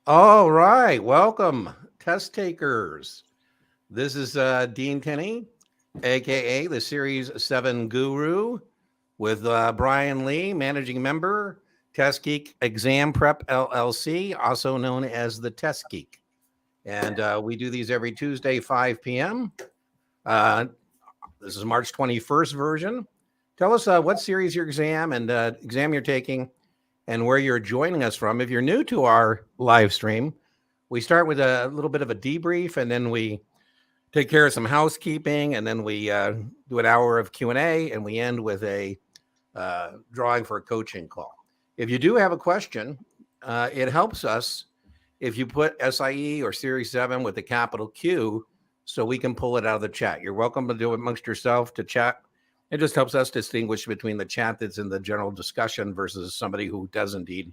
All right, welcome, test takers. This is Dean Tenney, aka the Series 7 Guru, with Brian Lee, managing member, Test Geek Exam Prep LLC, also known as the Test Geek. And we do these every Tuesday, 5 p.m. This is March 21st version. Tell us what series your exam and exam you're taking and where you're joining us from. If you're new to our live stream, we start with a little bit of a debrief, and then we take care of some housekeeping, and then we do an hour of Q&A, and we end with a drawing for a coaching call. If you do have a question, it helps us if you put SIE or Series 7 with the capital Q so we can pull it out of the chat. You're welcome to do it amongst yourself to chat. It just helps us distinguish between the chat that's in the general discussion versus somebody who does indeed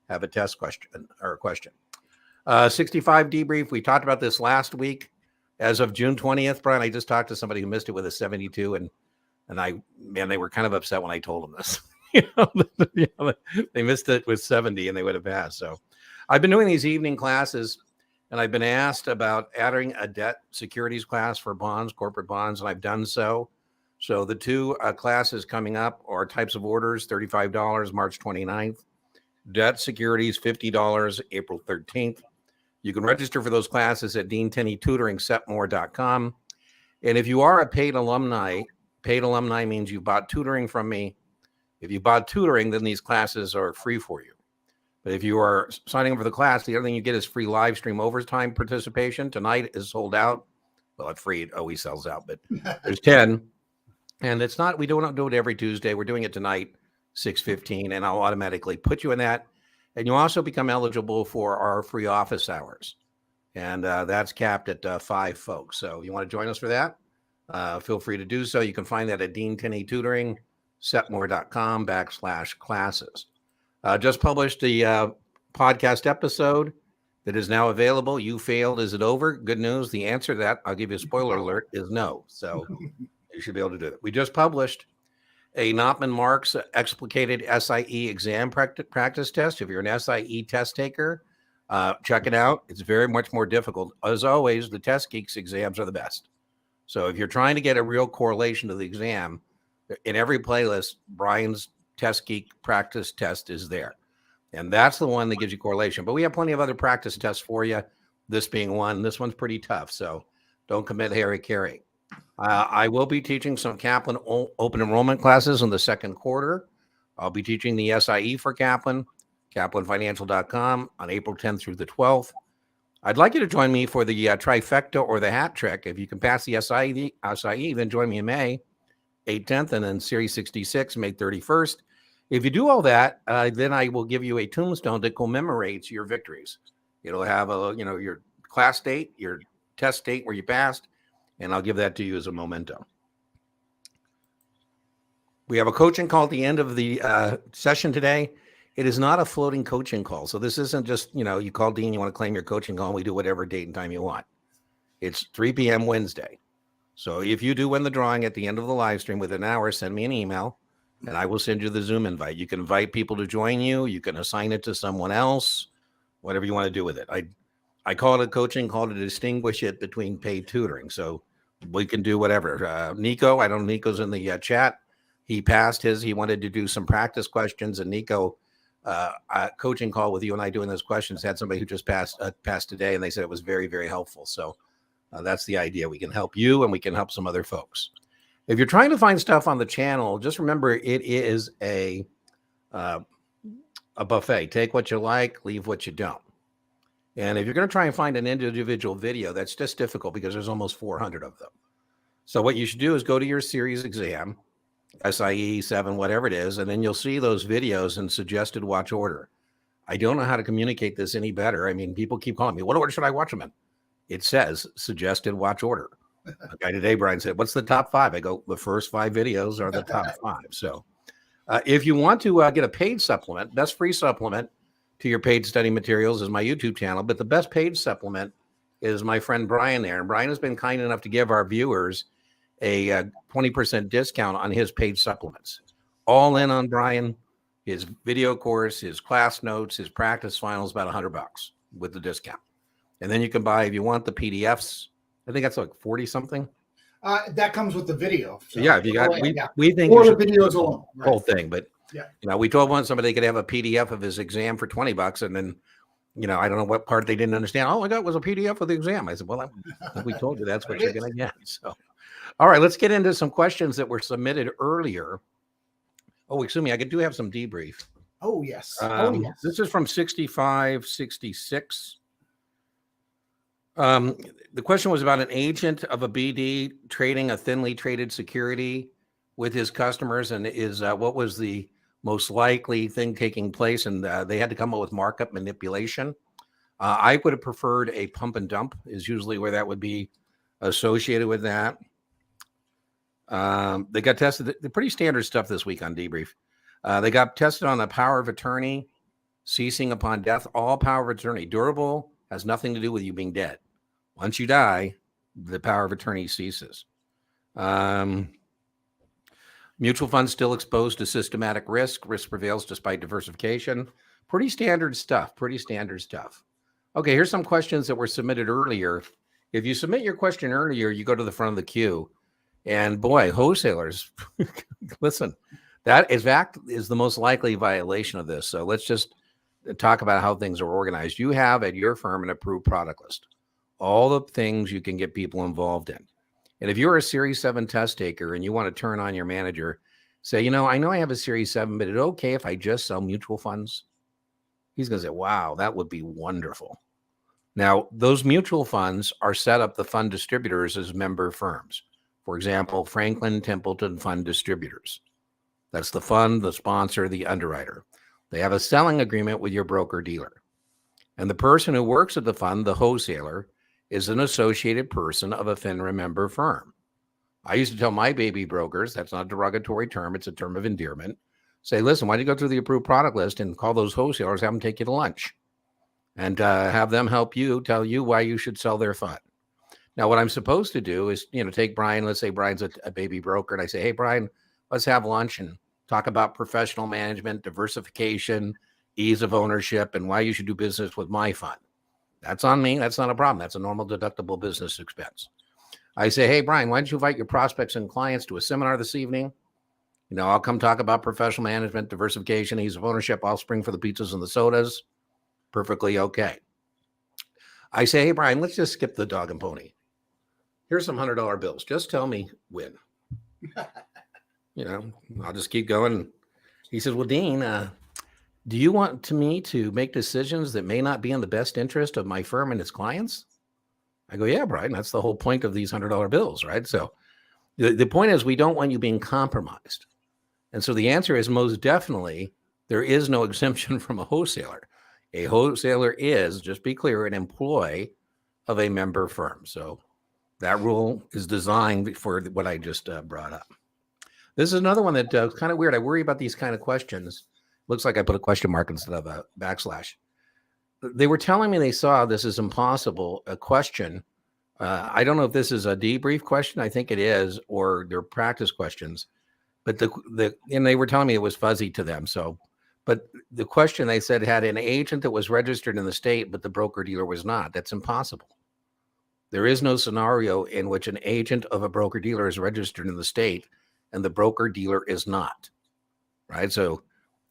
have a test question or a question. 65 debrief. We talked about this last week. As of June 20th, Brian, I just talked to somebody who missed it with a 72, and they were kind of upset when I told them this. They missed it with 70 and they would have passed. So I've been doing these evening classes, and I've been asked about adding a debt securities class for bonds, corporate bonds, and I've done so. So the two classes coming up are types of orders, $35, March 29th. Debt securities, $50, April 13th. You can register for those classes at deantenneytutoringsetmore.com. And if you are a paid alumni means you bought tutoring from me. If you bought tutoring, then these classes are free for you. But if you are signing up for the class, the other thing you get is free live stream overtime participation. Tonight is sold out. Well, at free, it always sells out, but there's 10. And it's not, we don't do it every Tuesday. We're doing it tonight, 6:15, and I'll automatically put you in that. And you also become eligible for our free office hours. And that's capped at 5 folks. So you want to join us for that? Feel free to do so. You can find that at deantenneytutoringsetmore.com/classes. Just published the podcast episode that is now available. You failed. Is it over? Good news. The answer to that, I'll give you a spoiler alert, is no. So you should be able to do it. We just published a Knopman Marks explicated SIE exam practice test. If you're an SIE test taker, check it out. It's very much more difficult. As always, the Test Geeks exams are the best. So if you're trying to get a real correlation to the exam, in every playlist, Brian's Test Geek practice test is there. And that's the one that gives you correlation. But we have plenty of other practice tests for you, this being one. This one's pretty tough, so don't commit harry-carry. I will be teaching some Kaplan open enrollment classes in the second quarter. I'll be teaching the SIE for Kaplan, kaplanfinancial.com, on April 10th through the 12th. I'd like you to join me for the trifecta or the hat trick. If you can pass the SIE, then join me in May 8th, and then Series 66, May 31st. If you do all that, then I will give you a tombstone that commemorates your victories. It'll have your class date, your test date where you passed, and I'll give that to you as a memento. We have a coaching call at the end of the session today. It is not a floating coaching call. So this isn't just, you call Dean, you want to claim your coaching call, and we do whatever date and time you want. It's 3 p.m. Wednesday. So if you do win the drawing at the end of the live stream within an hour, send me an email, and I will send you the Zoom invite. You can invite people to join you. You can assign it to someone else, whatever you want to do with it. I call it a coaching call to distinguish it between paid tutoring. So we can do whatever. Nico, I don't know, Nico's in the chat. He passed his. He wanted to do some practice questions, and Nico, a coaching call with you and I doing those questions, had somebody who just passed today, and they said it was very, very helpful. So that's the idea. We can help you, and we can help some other folks. If you're trying to find stuff on the channel, just remember it is a buffet. Take what you like, leave what you don't. And if you're going to try and find an individual video, that's just difficult because there's almost 400 of them. So what you should do is go to your series exam, SIE 7, whatever it is, and then you'll see those videos in suggested watch order. I don't know how to communicate this any better. I mean, people keep calling me, what order should I watch them in? It says suggested watch order. A guy today, Brian, said, what's the top 5? I go, the first 5 videos are the top 5. So if you want to get a paid supplement, best free supplement to your paid study materials is my YouTube channel. But the best paid supplement is my friend Brian there. And Brian has been kind enough to give our viewers a 20% discount on his paid supplements. All in on Brian. his video course, his class notes, his practice finals, about $100 with the discount. And then you can buy, if you want, the PDFs. I think that's like 40 something. That comes with the video. So. Yeah, if you got, we think or you the videos alone, whole thing. But yeah, we told one somebody could have a PDF of his exam for $20, and then I don't know what part they didn't understand. All I got was a PDF of the exam. I said, well, I think we told you that's what you're going to get. So, all right, let's get into some questions that were submitted earlier. Oh, excuse me, I do have some debrief. Oh, yes. Yes. This is from 6566. The question was about an agent of a BD trading a thinly traded security with his customers, and what was the most likely thing taking place, and they had to come up with markup manipulation. I would have preferred a pump and dump is usually where that would be associated with that. They got tested. The pretty standard stuff this week on debrief. They got tested on the power of attorney ceasing upon death. All power of attorney durable has nothing to do with you being dead. Once you die, the power of attorney ceases. Mutual funds still exposed to systematic risk. Risk prevails despite diversification. Pretty standard stuff. Okay, here's some questions that were submitted earlier. If you submit your question earlier, you go to the front of the queue. And boy, wholesalers, listen, that is the most likely violation of this. So let's just talk about how things are organized. You have at your firm an approved product list. All the things you can get people involved in. And if you're a Series 7 test taker and you want to turn on your manager, say, I know I have a Series 7, but it's okay if I just sell mutual funds. He's going to say, wow, that would be wonderful. Now, those mutual funds are set up, the fund distributors, as member firms. For example, Franklin Templeton Fund Distributors. That's the fund, the sponsor, the underwriter. They have a selling agreement with your broker-dealer. And the person who works at the fund, the wholesaler, is an associated person of a FINRA member firm. I used to tell my baby brokers, that's not a derogatory term, it's a term of endearment, say, listen, why don't you go through the approved product list and call those wholesalers, have them take you to lunch, and have them help you, tell you why you should sell their fund. Now, what I'm supposed to do is, take Brian, let's say Brian's a baby broker, and I say, hey, Brian, let's have lunch and talk about professional management, diversification, ease of ownership, and why you should do business with my fund. That's on me. That's not a problem. That's a normal deductible business expense. I say, hey, Brian, why don't you invite your prospects and clients to a seminar this evening? I'll come talk about professional management, diversification, ease of ownership. I'll spring for the pizzas and the sodas. Perfectly okay. I say, hey, Brian, let's just skip the dog and pony. Here's some $100 bills. Just tell me when. I'll just keep going. He says, well, Dean, do you want me to make decisions that may not be in the best interest of my firm and its clients? I go, yeah, Brian, that's the whole point of these $100 bills, right? So the point is we don't want you being compromised. And so the answer is most definitely there is no exemption from a wholesaler. A wholesaler is, just be clear, an employee of a member firm. So that rule is designed for what I just brought up. This is another one that is kind of weird. I worry about these kind of questions. Looks like I put a question mark instead of a backslash. They were telling me they saw this is impossible, a question. I don't know if this is a debrief question. I think it is, or they're practice questions. But and they were telling me it was fuzzy to them. So, but the question they said had an agent that was registered in the state, but the broker dealer was not. That's impossible. There is no scenario in which an agent of a broker dealer is registered in the state and the broker dealer is not. Right? So,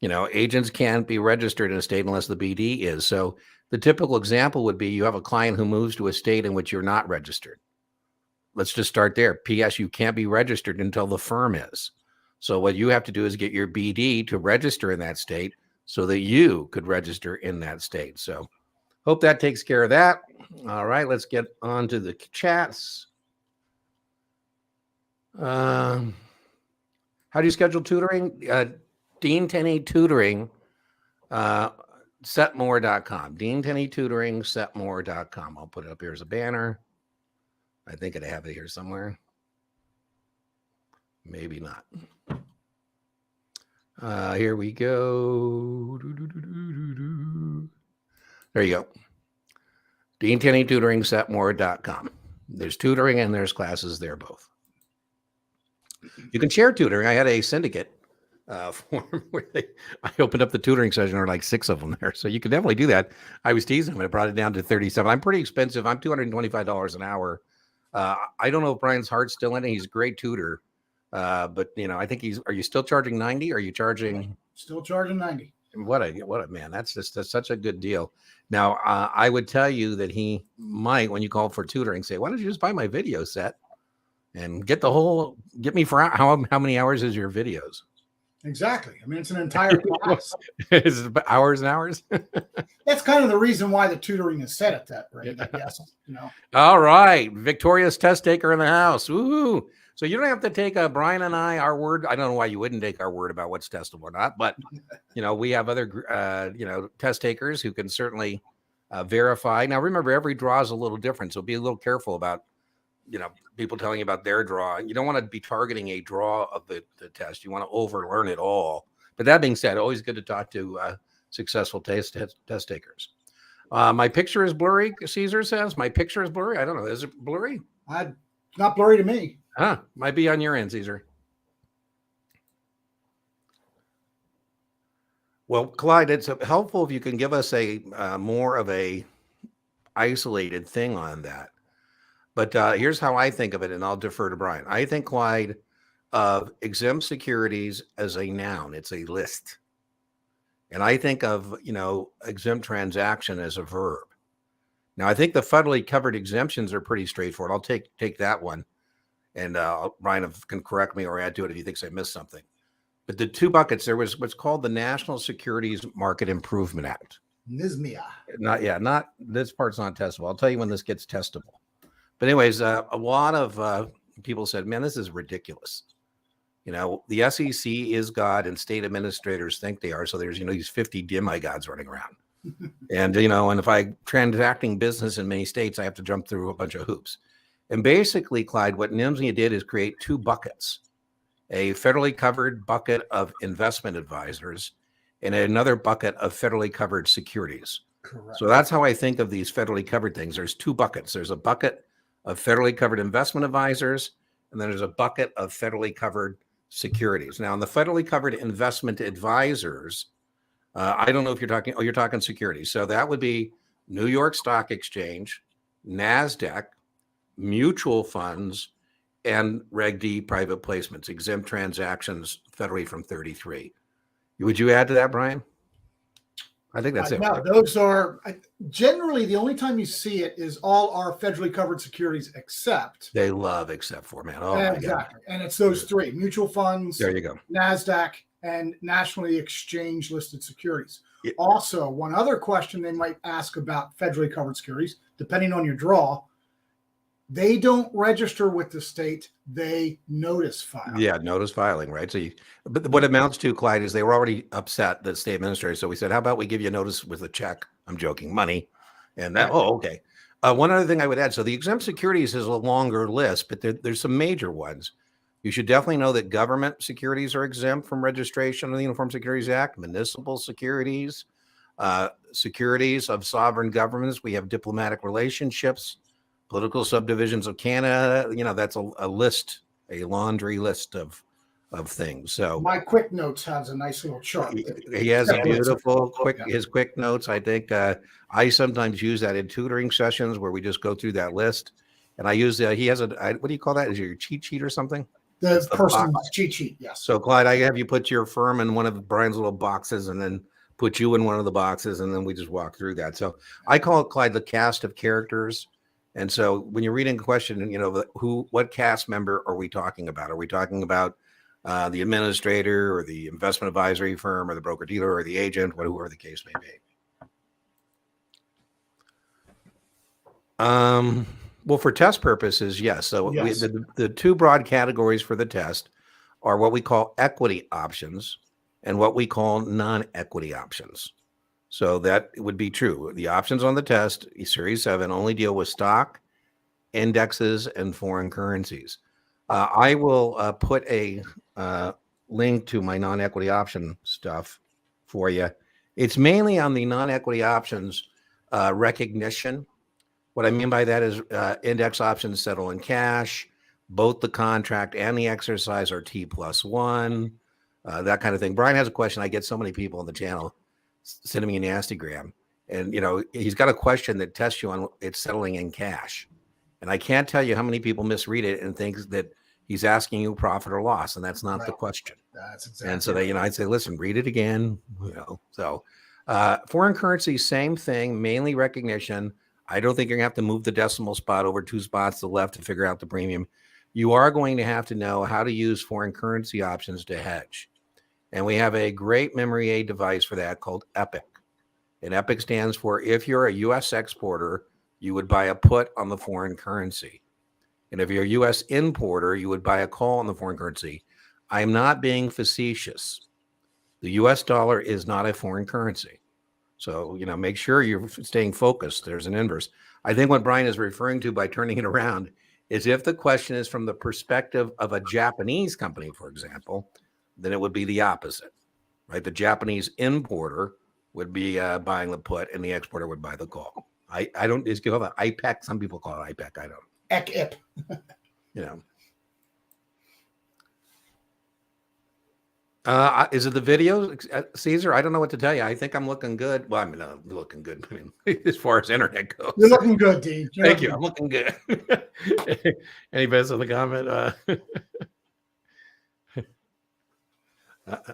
agents can't be registered in a state unless the BD is. So the typical example would be you have a client who moves to a state in which you're not registered. Let's just start there. P.S. You can't be registered until the firm is. So what you have to do is get your BD to register in that state so that you could register in that state. So hope that takes care of that. All right, let's get on to the chats. How do you schedule tutoring? Dean Tenney Tutoring, setmore.com. Dean Tenney Tutoring, setmore.com. I'll put it up here as a banner. I think I have it here somewhere. Maybe not. Here we go. There you go. Dean Tenney Tutoring, setmore.com. There's tutoring and there's classes there both. You can share tutoring. I had a syndicate form where I opened up the tutoring session. There are like 6 of them there. So you can definitely do that. I was teasing him. I brought it down to 37. I'm pretty expensive. I'm $225 an hour. I don't know if Brian's Hart's still in it. He's a great tutor. But I think are you still charging 90? Are you charging? Still charging 90. What a man. That's such a good deal. Now, I would tell you that he might, when you call for tutoring, say, why don't you just buy my video set and get me for how many hours is your videos? Exactly. I mean, it's an entire class. Is it hours and hours? That's kind of the reason why the tutoring is set at that rate, I guess. All right. Victorious test taker in the house. Woohoo. So you don't have to take Brian and our word. I don't know why you wouldn't take our word about what's testable or not, but we have other test takers who can certainly verify. Now remember, every draw is a little different, so be a little careful about people telling you about their draw. You don't want to be targeting a draw of the test. You want to overlearn it all. But that being said, always good to talk to successful test takers. My picture is blurry. Caesar says my picture is blurry. I don't know. Is it blurry? It's not blurry to me. Might be on your end, Caesar. Well, Clyde, it's helpful if you can give us a more of a isolated thing on that. But here's how I think of it, and I'll defer to Brian. I think, Clyde, of exempt securities as a noun. It's a list. And I think of, exempt transaction as a verb. Now, I think the federally covered exemptions are pretty straightforward. I'll take that one. And Brian can correct me or add to it if he thinks I missed something. But the 2 buckets, there was what's called the National Securities Market Improvement Act. NSMIA. Not this part's not testable. I'll tell you when this gets testable. But anyways, a lot of people said, man, this is ridiculous. The SEC is God and state administrators think they are. So there's, these 50 demigods running around. And, and if I'm transacting business in many states, I have to jump through a bunch of hoops. And basically, Clyde, what NIMSIA did is create 2 buckets, a federally covered bucket of investment advisors and another bucket of federally covered securities. Correct. So that's how I think of these federally covered things. There's 2 buckets. There's a bucket of federally covered investment advisors, and then there's a bucket of federally covered securities. Now, in the federally covered investment advisors, I don't know if you're talking securities. So that would be New York Stock Exchange, NASDAQ, mutual funds, and Reg D private placements, exempt transactions federally from 33. Would you add to that, Brian? I think that's it. No, those are generally the only time you see it is all our federally covered securities except. They love except for, man. Oh, exactly. And it's those 3: mutual funds, there you go, NASDAQ, and nationally exchange listed securities. Yeah. Also, one other question they might ask about federally covered securities, depending on your draw, they don't register with the state, they notice file. Yeah, notice filing, right? So, but what it amounts to, Clyde, is they were already upset, the state administrator. So we said, how about we give you a notice with a check? I'm joking, money. And that, okay. One other thing I would add. So the exempt securities is a longer list, but there's some major ones. You should definitely know that government securities are exempt from registration under the Uniform Securities Act, municipal securities, securities of sovereign governments. We have diplomatic relationships, political subdivisions of Canada. That's a list, a laundry list of things. So my quick notes has a nice little chart. He has a beautiful his quick notes. I think I sometimes use that in tutoring sessions where we just go through that list. And I use he has what do you call that? Is it your cheat sheet or something? The person's cheat sheet, yes. So Clyde, I have you put your firm in one of Brian's little boxes and then put you in one of the boxes, and then we just walk through that. So I call it, Clyde, the cast of characters. And so when you're reading a question, what cast member are we talking about? Are we talking about the administrator or the investment advisory firm or the broker dealer or the agent, whoever the case may be? Well, for test purposes, yes. So yes. The 2 broad categories for the test are what we call equity options and what we call non-equity options. So that would be true. The options on the test, Series 7, only deal with stock, indexes, and foreign currencies. I will put a link to my non-equity option stuff for you. It's mainly on the non-equity options recognition. What I mean by that is index options settle in cash. Both the contract and the exercise are T+1. that kind of thing. Brian has a question. I get so many people on the channel sending me a nastygram, and he's got a question that tests you on it's settling in cash, and I can't tell you how many people misread it and think that he's asking you profit or loss, and that's not the question. That's exactly. And so they, I'd say, listen, read it again. So foreign currency, same thing, mainly recognition. I don't think you're gonna have to move the decimal spot over 2 spots to the left to figure out the premium. You are going to have to know how to use foreign currency options to hedge. And we have a great memory aid device for that called EPIC. And EPIC stands for, if you're a U.S. exporter, you would buy a put on the foreign currency. And if you're a U.S. importer, you would buy a call on the foreign currency. I'm not being facetious. The U.S. dollar is not a foreign currency. So, make sure you're staying focused. There's an inverse. I think what Brian is referring to by turning it around is if the question is from the perspective of a Japanese company, for example, then it would be the opposite, right? The Japanese importer would be buying the put and the exporter would buy the call. I don't, is it IPEC? Some people call it IPEC. I don't. ECIP. Is it the video, Caesar? I don't know what to tell you. I think I'm looking good. Well, I'm looking good. I mean, as far as internet goes. You're looking good, Dean. Thank you. I'm looking good. Any bets on the comment?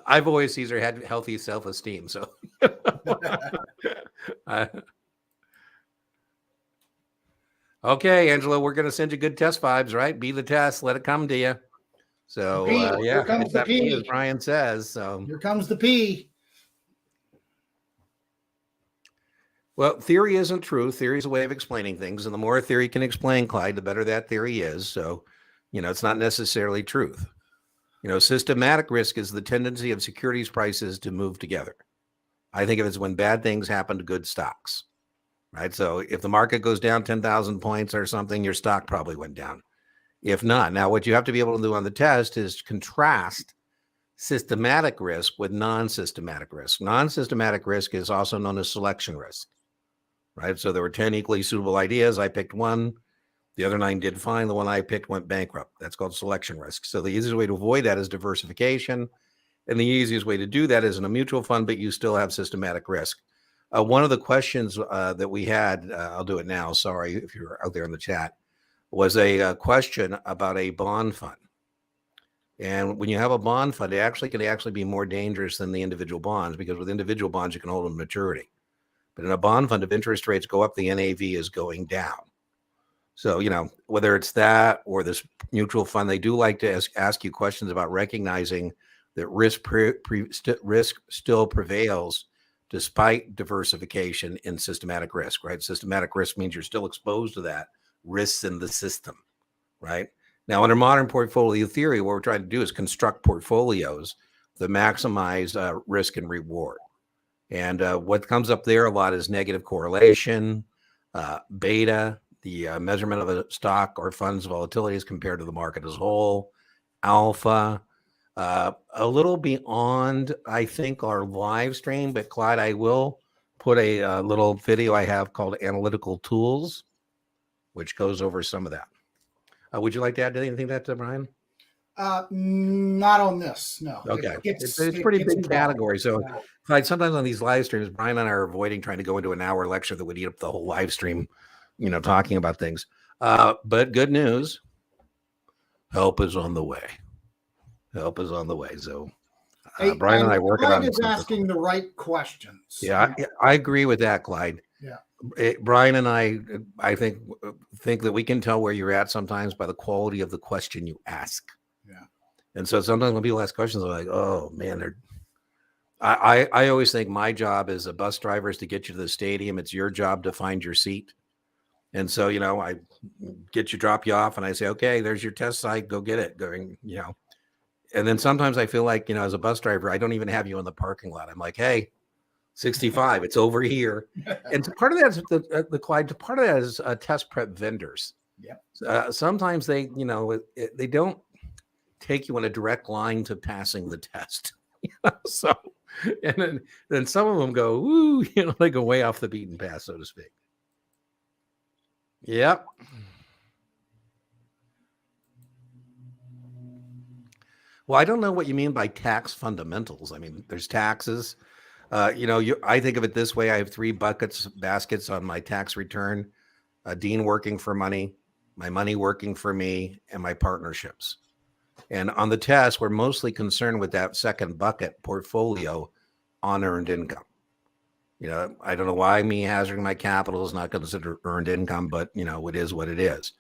I've always, Caesar, had healthy self-esteem. So, okay, Angela, we're going to send you good test vibes, right? Be the test. Let it come to you. So, here comes the P, as Brian says. So here comes the P. Well, theory isn't true. Theory is a way of explaining things. And the more theory can explain, Clyde, the better that theory is. So, it's not necessarily truth. Systematic risk is the tendency of securities prices to move together. I think of it as when bad things happen to good stocks, right? So if the market goes down 10,000 points or something, your stock probably went down. If not, now what you have to be able to do on the test is contrast systematic risk with non-systematic risk. Non-systematic risk is also known as selection risk, right? So there were 10 equally suitable ideas. I picked one. The other 9 did fine. The one I picked went bankrupt. That's called selection risk. So the easiest way to avoid that is diversification. And the easiest way to do that is in a mutual fund, but you still have systematic risk. One of the questions that we had, I'll do it now. Sorry if you're out there in the chat, was a question about a bond fund. And when you have a bond fund, it can actually be more dangerous than the individual bonds, because with individual bonds, you can hold them to maturity. But in a bond fund, if interest rates go up, the NAV is going down. So, whether it's that or this mutual fund, they do like to ask you questions about recognizing that risk still prevails despite diversification in systematic risk, right? Systematic risk means you're still exposed to that risks in the system, right? Now, under modern portfolio theory, what we're trying to do is construct portfolios that maximize risk and reward. And what comes up there a lot is negative correlation, beta, the measurement of a stock or fund's volatility as compared to the market as a whole, alpha, a little beyond, I think, our live stream. But Clyde, I will put a little video I have called Analytical Tools, which goes over some of that. Would you like to add anything to that, Brian? Not on this, no. Okay. It's pretty big category. So, Clyde, sometimes on these live streams, Brian and I are avoiding trying to go into an hour lecture that would eat up the whole live stream, talking about things. But good news, help is on the way. Help is on the way. So, Brian and I working on is asking the right questions. Yeah, I agree with that, Clyde. Yeah. Brian and I think that we can tell where you're at sometimes by the quality of the question you ask. Yeah. And so sometimes when people ask questions, they're like, "Oh man, I always think my job as a bus driver is to get you to the stadium. It's your job to find your seat." And so, I drop you off and I say, "Okay, there's your test site. Go get it." And then sometimes I feel like, as a bus driver, I don't even have you in the parking lot. I'm like, "Hey, 65, it's over here." And part of that is the Clyde. Part of that is test prep vendors. Yeah. Sometimes they, they don't take you in a direct line to passing the test. So, and then some of them go, ooh, they go way off the beaten path, so to speak. Yep. Well, I don't know what you mean by tax fundamentals. I mean, there's taxes. I think of it this way. I have three baskets on my tax return. Dean working for money, my money working for me, and my partnerships. And on the test, we're mostly concerned with that second bucket, portfolio, unearned income. I don't know why me hazarding my capital is not considered earned income, but it is what it is.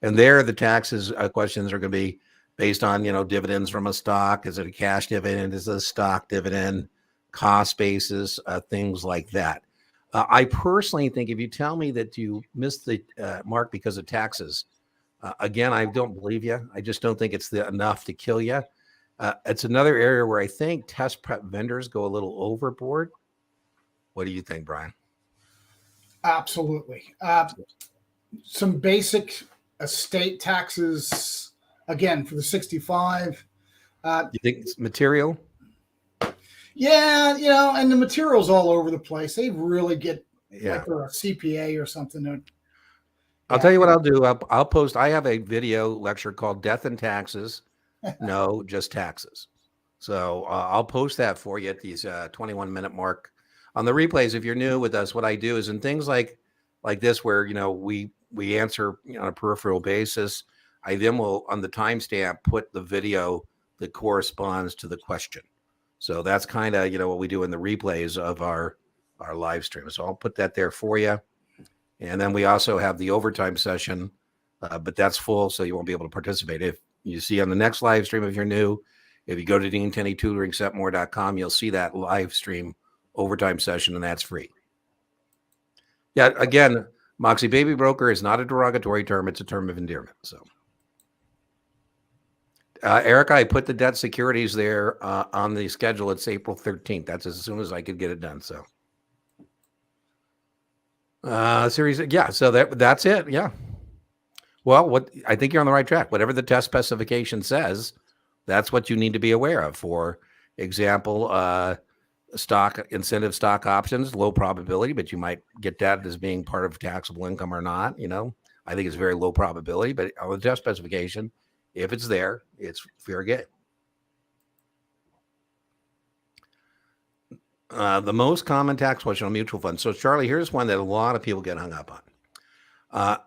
And there, the taxes questions are going to be based on dividends from a stock. Is it a cash dividend? Is it a stock dividend? Cost basis, things like that. I personally think if you tell me that you missed the mark because of taxes, again, I don't believe you. I just don't think it's enough to kill you. It's another area where I think test prep vendors go a little overboard. What do you think, Brian? Absolutely. Some basic estate taxes, again, for the 65. You think it's material? Yeah, and the material's all over the place. They really get like they're a CPA or something. I'll tell you what I'll do. I'll post. I have a video lecture called Death and Taxes. No, just taxes. So I'll post that for you at these 21-minute mark. On the replays, if you're new with us, what I do is in things like this where, we answer on a peripheral basis, I then will, on the timestamp, put the video that corresponds to the question. So that's kind of, what we do in the replays of our live stream. So I'll put that there for you. And then we also have the overtime session, but that's full, so you won't be able to participate. If you see on the next live stream, if you're new, if you go to deantenneytutoringsetmore.com, you'll see that live stream overtime session, and that's free. Yeah, again, Moxie Baby Broker is not a derogatory term. It's a term of endearment. So, Erica, I put the debt securities there on the schedule. It's April 13th. That's as soon as I could get it done. So, series, yeah. So that's it. Yeah. Well, I think you're on the right track. Whatever the test specification says, that's what you need to be aware of. For example, incentive stock options, low probability, but you might get that as being part of taxable income or not. I think it's very low probability, but on the test specification, if it's there, it's fair game. The most common tax question on mutual funds. So, Charlie, here's one that a lot of people get hung up on.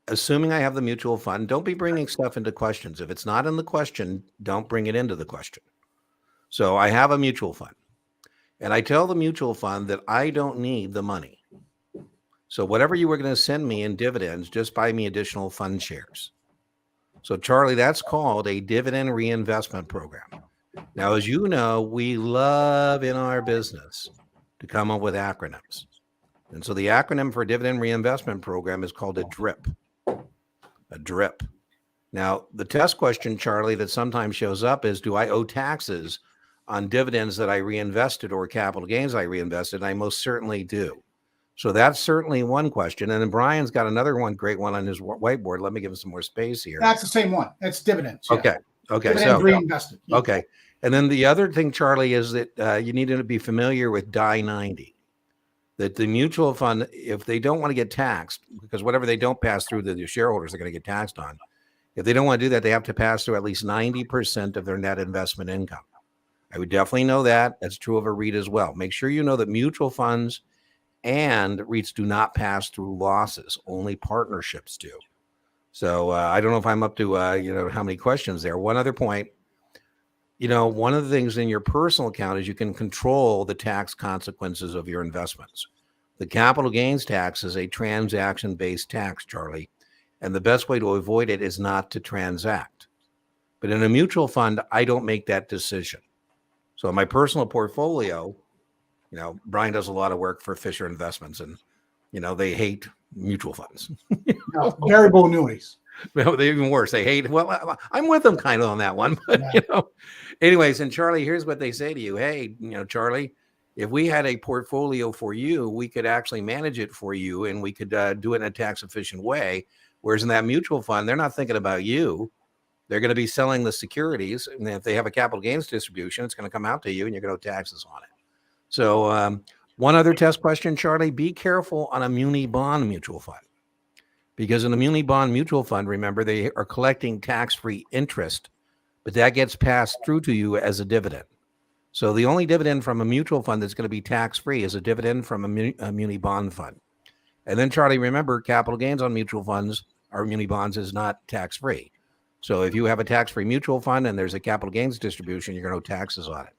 Assuming I have the mutual fund, don't be bringing stuff into questions. If it's not in the question, don't bring it into the question. So I have a mutual fund, and I tell the mutual fund that I don't need the money. So whatever you were going to send me in dividends, just buy me additional fund shares. So, Charlie, that's called a dividend reinvestment program. Now, as you know, we love in our business to come up with acronyms. And so the acronym for dividend reinvestment program is called a DRIP. A DRIP. Now, the test question, Charlie, that sometimes shows up is, do I owe taxes on dividends that I reinvested or capital gains I reinvested? And I most certainly do. So that's certainly one question. And then Brian's got another one, great one on his whiteboard. Let me give him some more space here. That's the same one. It's dividends. Yeah. Okay. Dividends reinvested. Yeah. Okay. And then the other thing, Charlie, is that you need to be familiar with DI 90. That the mutual fund, if they don't want to get taxed, because whatever they don't pass through the shareholders are going to get taxed on. If they don't want to do that, they have to pass through at least 90% of their net investment income. I would definitely know that. That's true of a REIT as well. Make sure you know that mutual funds and REITs do not pass through losses. Only partnerships do. So I don't know if I'm up to, how many questions there. One other point, one of the things in your personal account is you can control the tax consequences of your investments. The capital gains tax is a transaction-based tax, Charlie, and the best way to avoid it is not to transact. But in a mutual fund, I don't make that decision. So in my personal portfolio, Brian does a lot of work for Fisher Investments, and, they hate mutual funds. Variable annuities. Well, they're even worse. They hate. Well, I'm with them kind of on that one, but anyways. And Charlie, here's what they say to you: hey, Charlie, if we had a portfolio for you, we could actually manage it for you, and we could do it in a tax efficient way. Whereas in that mutual fund, they're not thinking about you. They're going to be selling the securities, and if they have a capital gains distribution, it's going to come out to you, and you're going to owe taxes on it. So, one other test question, Charlie: be careful on a muni bond mutual fund. Because in the muni bond mutual fund, remember, they are collecting tax-free interest, but that gets passed through to you as a dividend. So the only dividend from a mutual fund that's going to be tax-free is a dividend from a muni bond fund. And then, Charlie, remember, capital gains on mutual funds or muni bonds is not tax-free. So if you have a tax-free mutual fund and there's a capital gains distribution, you're going to owe taxes on it.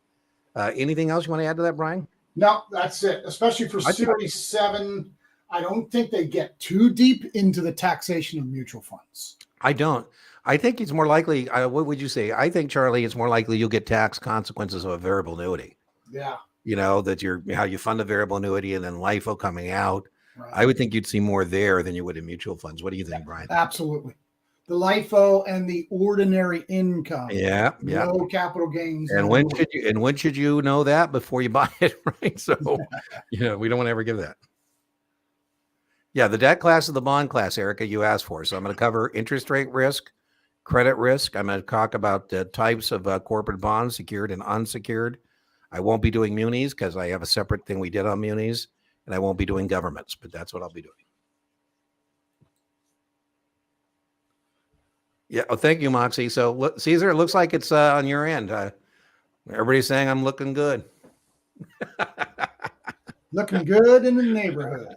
Anything else you want to add to that, Brian? No, that's it. Especially for Series 7, I don't think they get too deep into the taxation of mutual funds. I don't. I think it's more likely. What would you say? I think, Charlie, it's more likely you'll get tax consequences of a variable annuity. Yeah. You know, that how you fund a variable annuity and then LIFO coming out. Right. I would think you'd see more there than you would in mutual funds. What do you think, Brian? Absolutely. The LIFO and the ordinary income. Yeah. No capital gains. And when should you know that before you buy it, right? So, we don't want to ever give that. Yeah, the debt class is the bond class, Erica, you asked for. So I'm going to cover interest rate risk, credit risk. I'm going to talk about the types of corporate bonds, secured and unsecured. I won't be doing munis because I have a separate thing we did on munis, and I won't be doing governments, but that's what I'll be doing. Yeah. Oh, thank you, Moxie. So, look, Caesar, it looks like it's on your end. Everybody's saying I'm looking good. Looking good in the neighborhood.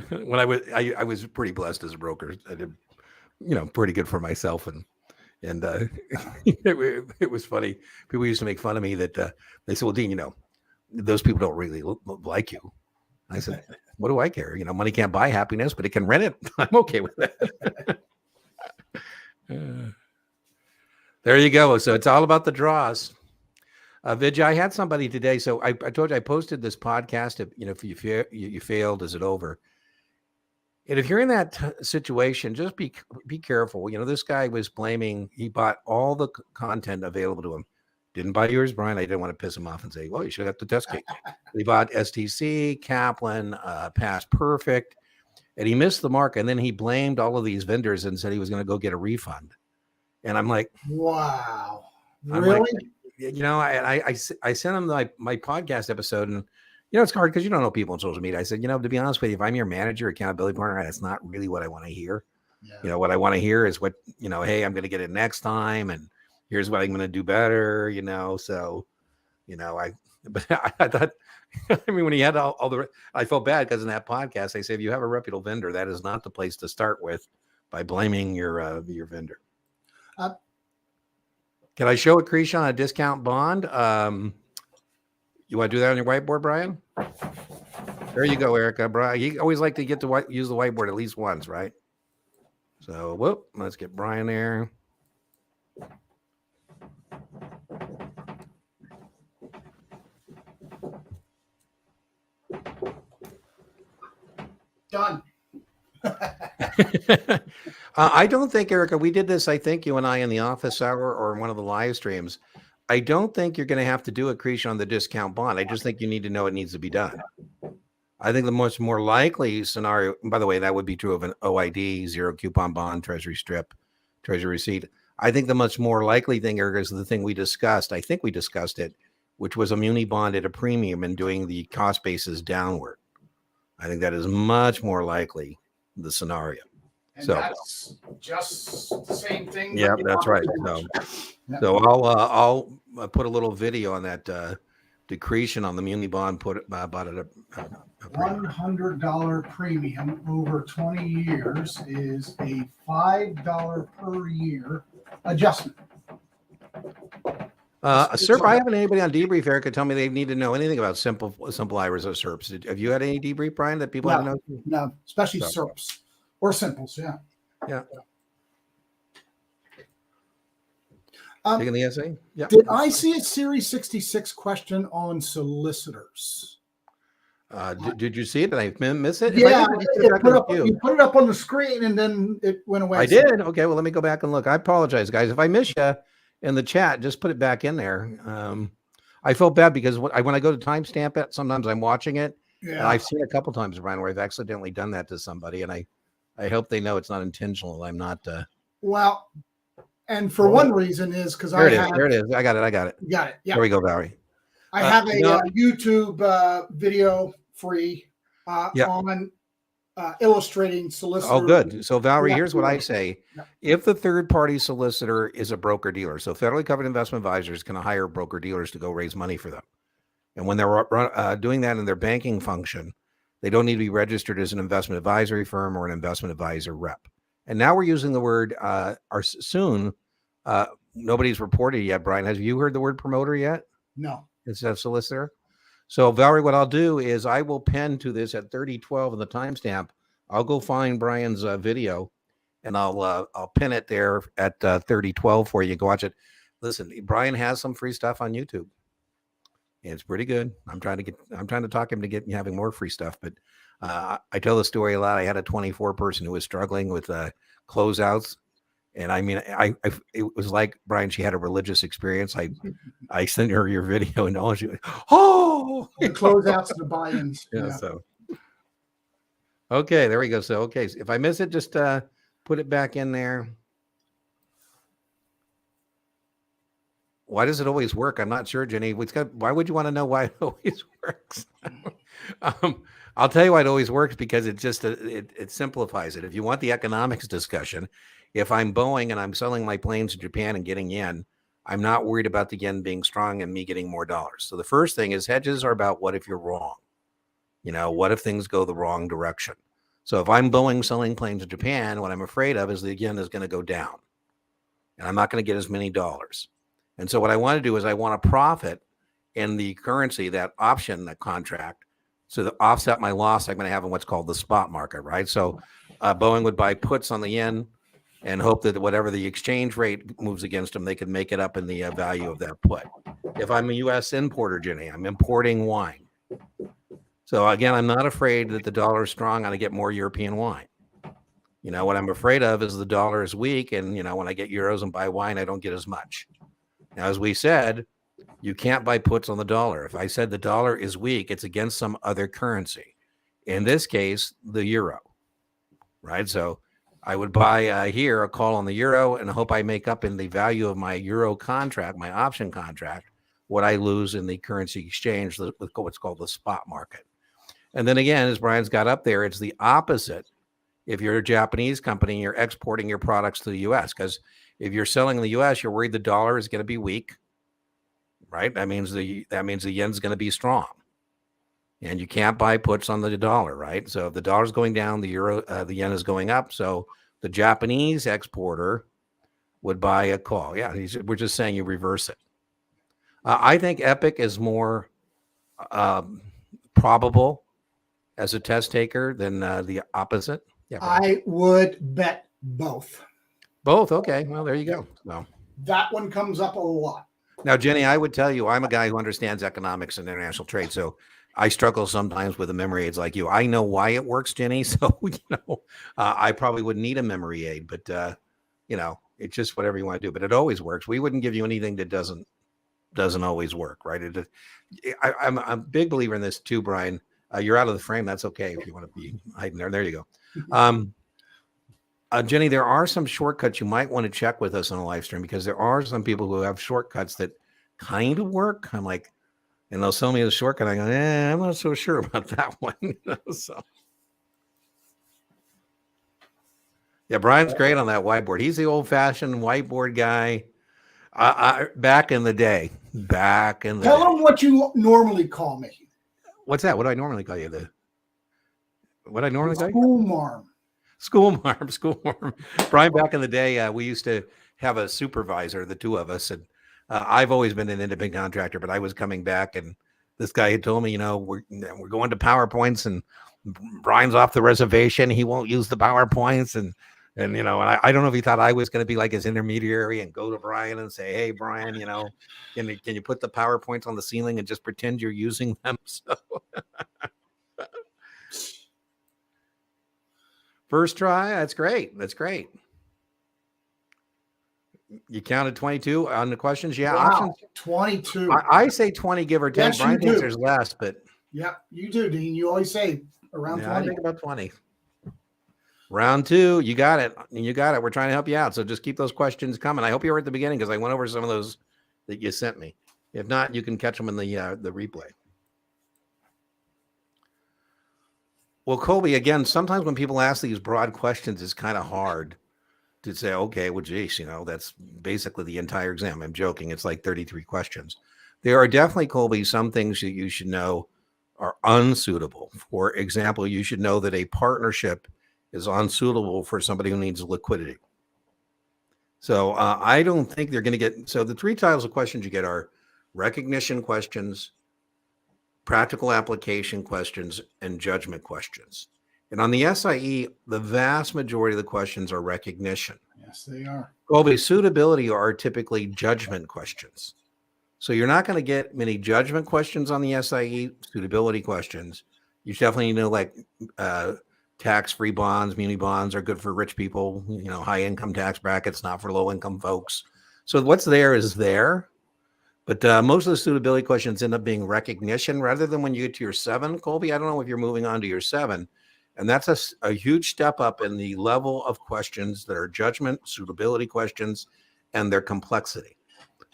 When I was pretty blessed as a broker. I did, pretty good for myself, and it was funny. People used to make fun of me that they said, "Well, Dean, those people don't really look like you." I said, "What do I care? Money can't buy happiness, but it can rent it. I'm okay with that." There you go. So it's all about the draws. Vijay, I had somebody today. So I told you I posted this podcast. If you failed, is it over? And if you're in that situation, just be careful. This guy was blaming. He bought all the content available to him. Didn't buy yours, Brian. I didn't want to piss him off and say, "Well, you should have the test cake." He bought STC, Kaplan, Past Perfect, and he missed the mark. And then he blamed all of these vendors and said he was going to go get a refund. And I'm like, "Wow, really?" I sent him my podcast episode, and it's hard because you don't know people on social media. I said, to be honest with you, if I'm your manager, accountability partner, that's not really what I want to hear. Yeah. What I want to hear is what, hey, I'm going to get it next time, and here's what I'm going to do better, So, but I thought, when he had all the, I felt bad because in that podcast, I say, if you have a reputable vendor, that is not the place to start with by blaming your vendor. Can I show Accretion on a discount bond? You want to do that on your whiteboard, Brian? There you go, Erica. Brian, you always like to get to use the whiteboard at least once, right? So, let's get Brian there. Done. I don't think, Erica, we did this, I think you and I in the office hour or in one of the live streams. I don't think you're going to have to do Accretion on the discount bond. I just think you need to know it needs to be done. I think the much more likely scenario, by the way, that would be true of an OID, zero coupon bond, treasury strip, treasury receipt. I think the much more likely thing, Erica, is the thing we discussed. I think we discussed it, which was a muni bond at a premium and doing the cost basis downward. I think that is much more likely the scenario. And that's just the same thing. Yeah, that's right. So I'll put a little video on that decretion on the muni bond. Bought it a $100 premium over 20 years is a $5 per year adjustment. SERP, I haven't anybody on debrief, Erica, tell me they need to know anything about simple IRAs or SERPs. Have you had any debrief, Brian, that people have known? No, especially SERPs or simples, yeah. Yeah. Taking the essay? Yeah. Did I see a Series 66 question on solicitors? Did you see it? Did I miss it? Yeah, you put it up on the screen and then it went away. I did. Okay, well, let me go back and look. I apologize, guys. If I miss you in the chat, just put it back in there. I felt bad because when I go to timestamp it, sometimes I'm watching it. Yeah. And I've seen a couple times, Brian, where I've accidentally done that to somebody, and I hope they know it's not intentional. I'm not. Well, and for one reason is because there it is. I got it. You got it. Yeah. There we go, Valerie. I have a YouTube video free on illustrating solicitor. Oh, good. So Valerie, here's what I Yeah. say. Yeah. If the third party solicitor is a broker dealer, so federally covered investment advisors can hire broker dealers to go raise money for them. And when they're doing that in their banking function, they don't need to be registered as an investment advisory firm or an investment advisor rep. And now we're using the word soon. Nobody's reported yet. Brian, have you heard the word promoter yet? No. Instead of solicitor? So Valerie, what I'll do is I will pin to this at 3012 in the timestamp. I'll go find Brian's video and I'll pin it there at 3012 for you. Go watch it. Listen, Brian has some free stuff on YouTube. It's pretty good. I'm trying to talk him to get having more free stuff. But I tell the story a lot. I had a 24 person who was struggling with closeouts. And I mean, it was like, Brian, she had a religious experience. I sent her your video and all she was, oh, The closeouts and the buy-ins. yeah. So, okay, there we go. So, okay. If I miss it, just put it back in there. Why does it always work? I'm not sure, Jenny. Why would you want to know why it always works? I'll tell you why it always works, because it just it simplifies it. If you want the economics discussion, if I'm Boeing and I'm selling my planes to Japan and getting yen, I'm not worried about the yen being strong and me getting more dollars. So the first thing is hedges are about what if you're wrong? What if things go the wrong direction? So if I'm Boeing selling planes to Japan, what I'm afraid of is the yen is going to go down and I'm not going to get as many dollars. And so what I want to do is I want to profit in the currency, that option, that contract, so to offset my loss I'm going to have in what's called the spot market, right? So Boeing would buy puts on the yen and hope that whatever the exchange rate moves against them, they can make it up in the value of that put. If I'm a U.S. importer, Jenny, I'm importing wine. So again, I'm not afraid that the dollar is strong and I get more European wine. What I'm afraid of is the dollar is weak, and when I get euros and buy wine, I don't get as much. Now, as we said, you can't buy puts on the dollar. If I said the dollar is weak, it's against some other currency. In this case, the euro, right? So I would buy here a call on the euro and hope I make up in the value of my euro contract, my option contract, what I lose in the currency exchange with what's called the spot market. And then again, as Brian's got up there, it's the opposite. If you're a Japanese company, you're exporting your products to the U.S. because if you're selling in the U.S., you're worried the dollar is going to be weak, right? That means the yen's going to be strong, and you can't buy puts on the dollar, right? So if the dollar's going down, the yen is going up. So the Japanese exporter would buy a call. Yeah, we're just saying you reverse it. I think Epic is more probable as a test taker than the opposite. Yeah, I would bet both. Both. Okay. Well, there you go. So that one comes up a lot. Now, Jenny, I would tell you, I'm a guy who understands economics and international trade. So I struggle sometimes with a memory aids like you. I know why it works, Jenny. So, I probably wouldn't need a memory aid, but, it's just whatever you want to do. But it always works. We wouldn't give you anything that doesn't always work, right? I'm a big believer in this too, Brian. You're out of the frame. That's okay if you want to be hiding there. There you go. Jenny, there are some shortcuts you might want to check with us on a live stream, because there are some people who have shortcuts that kind of work. I'm like, and they'll sell me the shortcut. I go, I'm not so sure about that one. So, yeah, Brian's great on that whiteboard. He's the old-fashioned whiteboard guy. Back in the day. Tell him what you normally call me. What's that? What do I normally call you? What I normally call you? School marm. School marm. Brian, back in the day, we used to have a supervisor, the two of us, and I've always been an independent contractor, but I was coming back, and this guy had told me, we're going to PowerPoints, and Brian's off the reservation. He won't use the PowerPoints, and I don't know if he thought I was going to be like his intermediary and go to Brian and say, hey, Brian, can you put the PowerPoints on the ceiling and just pretend you're using them? So. First try. That's great. You counted 22 on the questions. Yeah. Wow, Options. 22. I say 20, give or take. Yes, Brian thinks do. there's less, but. Yeah, you do, Dean. You always say around 20. I think about 20. Round 2. You got it. We're trying to help you out. So just keep those questions coming. I hope you were at the beginning, because I went over some of those that you sent me. If not, you can catch them in the replay. Well, Colby, again, sometimes when people ask these broad questions, it's kind of hard to say, okay, well, geez, that's basically the entire exam. I'm joking. It's like 33 questions. There are definitely, Colby, some things that you should know are unsuitable. For example, you should know that a partnership is unsuitable for somebody who needs liquidity. So I don't think they're going to get, so the three types of questions you get are recognition questions, practical application questions, and judgment questions. And on the SIE, the vast majority of the questions are recognition. Yes, they are. Colby, suitability are typically judgment questions. So you're not going to get many judgment questions on the SIE, suitability questions. You definitely know like tax-free bonds, muni bonds are good for rich people, high income tax brackets, not for low income folks. So what's there is there. But most of the suitability questions end up being recognition rather than when you get to your 7, Colby. I don't know if you're moving on to your 7. And that's a huge step up in the level of questions that are judgment, suitability questions, and their complexity.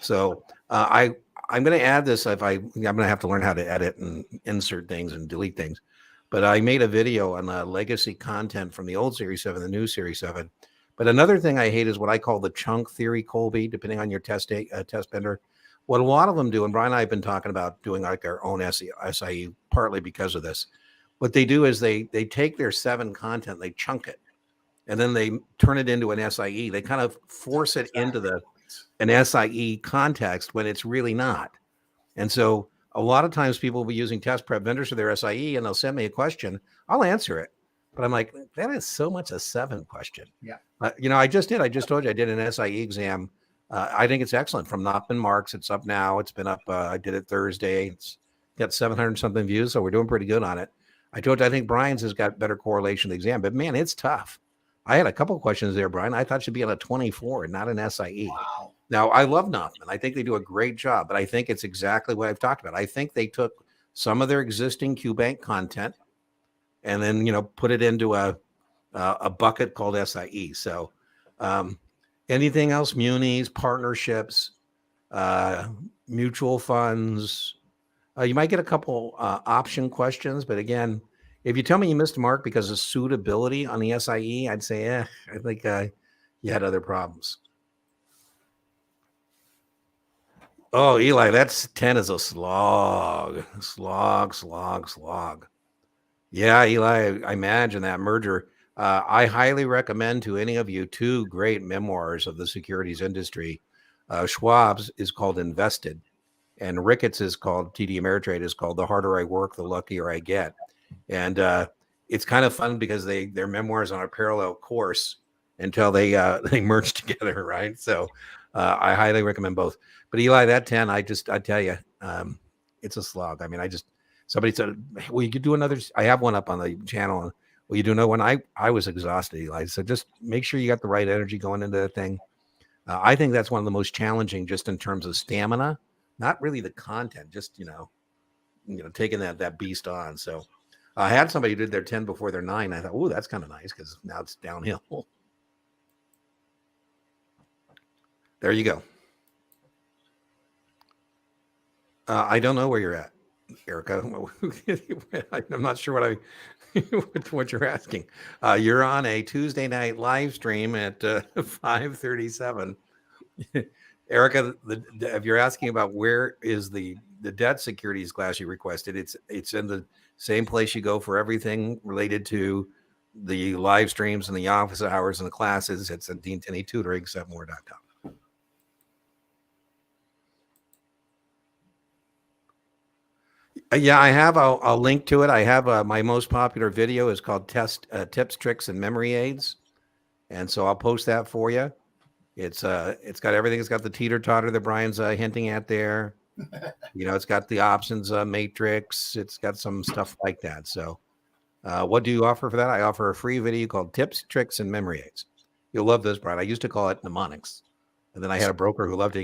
So I'm going to add this. I'm going to have to learn how to edit and insert things and delete things. But I made a video on legacy content from the old Series 7, the new Series 7. But another thing I hate is what I call the chunk theory, Colby, depending on your test vendor. What a lot of them do, and Brian and I have been talking about doing like our own SIE partly because of this. What they do is they take their 7 content, they chunk it, and then they turn it into an SIE. They kind of force it into an SIE context when it's really not. And so a lot of times people will be using test prep vendors for their SIE, and they'll send me a question. I'll answer it, but I'm like, that is so much a 7 question. Yeah. I just told you I did an SIE exam. I think it's excellent from Knopman Marks. It's up now. It's been up. I did it Thursday. It's got 700 something views. So we're doing pretty good on it. I told you, I think Brian's has got better correlation to the exam, but man, it's tough. I had a couple of questions there, Brian. I thought should be on a 24 and not an SIE. Wow. Now I love Knopman. I think they do a great job, but I think it's exactly what I've talked about. I think they took some of their existing QBank content and then, put it into a bucket called SIE. So, anything else? Munis, partnerships, mutual funds. You might get a couple option questions, but again, if you tell me you missed a mark because of suitability on the SIE, I'd say, I think you had other problems. Oh, Eli, that's 10 is a slog. Yeah, Eli, I imagine that merger. I highly recommend to any of you 2 great memoirs of the securities industry. Schwab's is called Invested, and Ricketts is called, TD Ameritrade is called The Harder I Work, The Luckier I Get. And it's kind of fun because their memoirs on a parallel course until they merge together, right? So I highly recommend both. But Eli, that 10, I tell you, it's a slog. I mean, somebody said, well, you could do another. I have one up on the channel. Well, you do know when I was exhausted, Eli. So just make sure you got the right energy going into that thing. I think that's one of the most challenging, just in terms of stamina, not really the content, just taking that beast on. So I had somebody who did their 10 before their 9. I thought, oh, that's kind of nice because now it's downhill. There you go. I don't know where you're at, Erica. I'm not sure what you're asking. You're on a Tuesday night live stream at 5:37. Erica, if you're asking about where is the debt securities class you requested, it's in the same place you go for everything related to the live streams and the office hours and the classes. It's at Dean Tenney Tutoring, 7more.com. Yeah, I have. I'll link to it. I have my most popular video is called Tips, Tricks, and Memory Aids. And so I'll post that for you. It's got everything. It's got the teeter-totter that Brian's hinting at there. It's got the options matrix. It's got some stuff like that. So what do you offer for that? I offer a free video called Tips, Tricks, and Memory Aids. You'll love this, Brian. I used to call it mnemonics. And then I had a broker who loved it.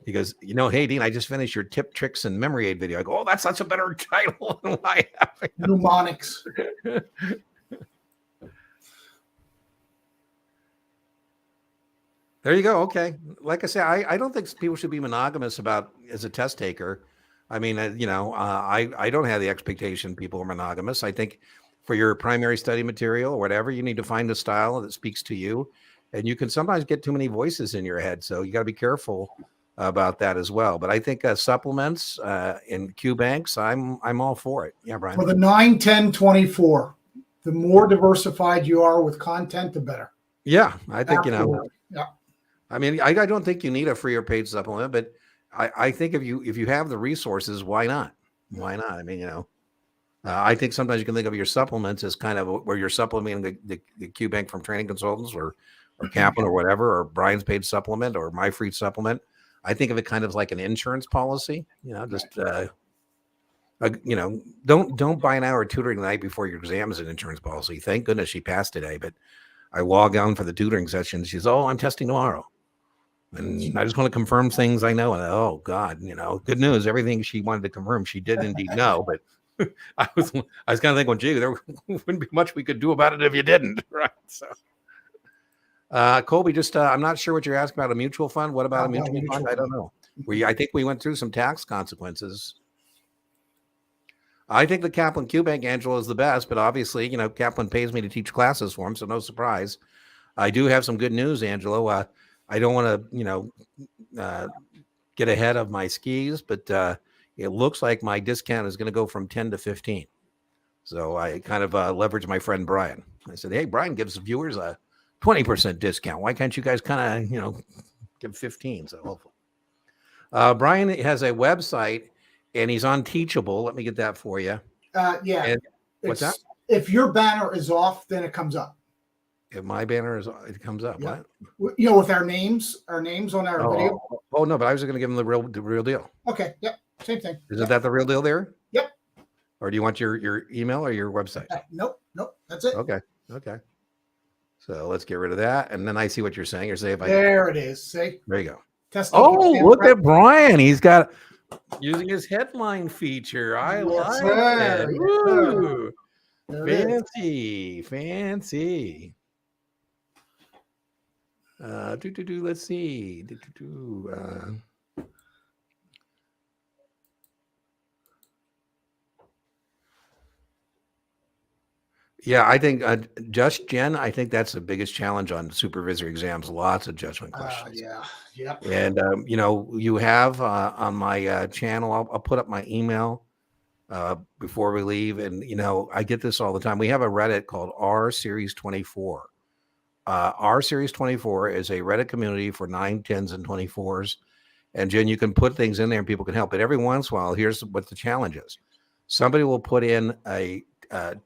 He goes, hey, Dean, I just finished your tip, tricks, and memory aid video. I go, oh, that's such a better title than I have. Mnemonics. There you go. Okay. Like I say, I don't think people should be monogamous as a test taker. I mean, I don't have the expectation people are monogamous. I think for your primary study material or whatever. You need to find a style that speaks to you, and you can sometimes get too many voices in your head. So you got to be careful about that as well. But I think supplements in Q banks, I'm all for it. Yeah, Brian. For the 9, 10, 24, the more diversified you are with content, the better. Yeah, I think, Absolutely. Yeah. I mean, I don't think you need a free or paid supplement, but I think if you have the resources, why not? Why not? I mean, I think sometimes you can think of your supplements as kind of where you're supplementing the Q Bank from Training Consultants or Kaplan or whatever, or Brian's paid supplement or my free supplement. I think of it kind of like an insurance policy, just, don't buy an hour of tutoring the night before your exam as an insurance policy. Thank goodness she passed today, but I log on for the tutoring session. She says, "Oh, I'm testing tomorrow. And I just want to confirm things I know." And oh God, good news. Everything she wanted to confirm, she did indeed know. But I was kind of thinking, well, gee, there wouldn't be much we could do about it if you didn't, right? So, Colby, just I'm not sure what you're asking about a mutual fund. What about a mutual fund? I don't know. I think we went through some tax consequences. I think the Kaplan Q Bank, Angela, is the best, but obviously, Kaplan pays me to teach classes for him, so no surprise. I do have some good news, Angelo. I don't want to, get ahead of my skis, but it looks like my discount is going to go from 10 to 15. So I kind of leveraged my friend Brian. I said, "Hey, Brian gives viewers a 20% discount. Why can't you guys kind of, give 15?" So hopefully. Brian has a website, and he's on Teachable. Let me get that for you. Yeah. And what's that? If your banner is off, then it comes up. If my banner is, it comes up. Yeah. What? With our names on our video. Oh no, but I was going to give him the real deal. Okay. Yep. Same thing. Isn't that the real deal there? Yep. Or do you want your email or your website? Nope. That's it. Okay. So let's get rid of that, and then I see what you're saying. You're saying there it is. See. There you go. Testing look at Brian. He's got using his headline feature. I like it. Woo. Fancy. Let's see. Yeah, I think just Jen. I think that's the biggest challenge on supervisory exams. Lots of judgment questions. Yeah. And you have on my channel. I'll put up my email before we leave. And I get this all the time. We have a Reddit called R Series 24. R Series 24 is a Reddit community for 9, 10s, and 24s. And Jen, you can put things in there and people can help. But every once in a while, here's what the challenge is. Somebody will put in a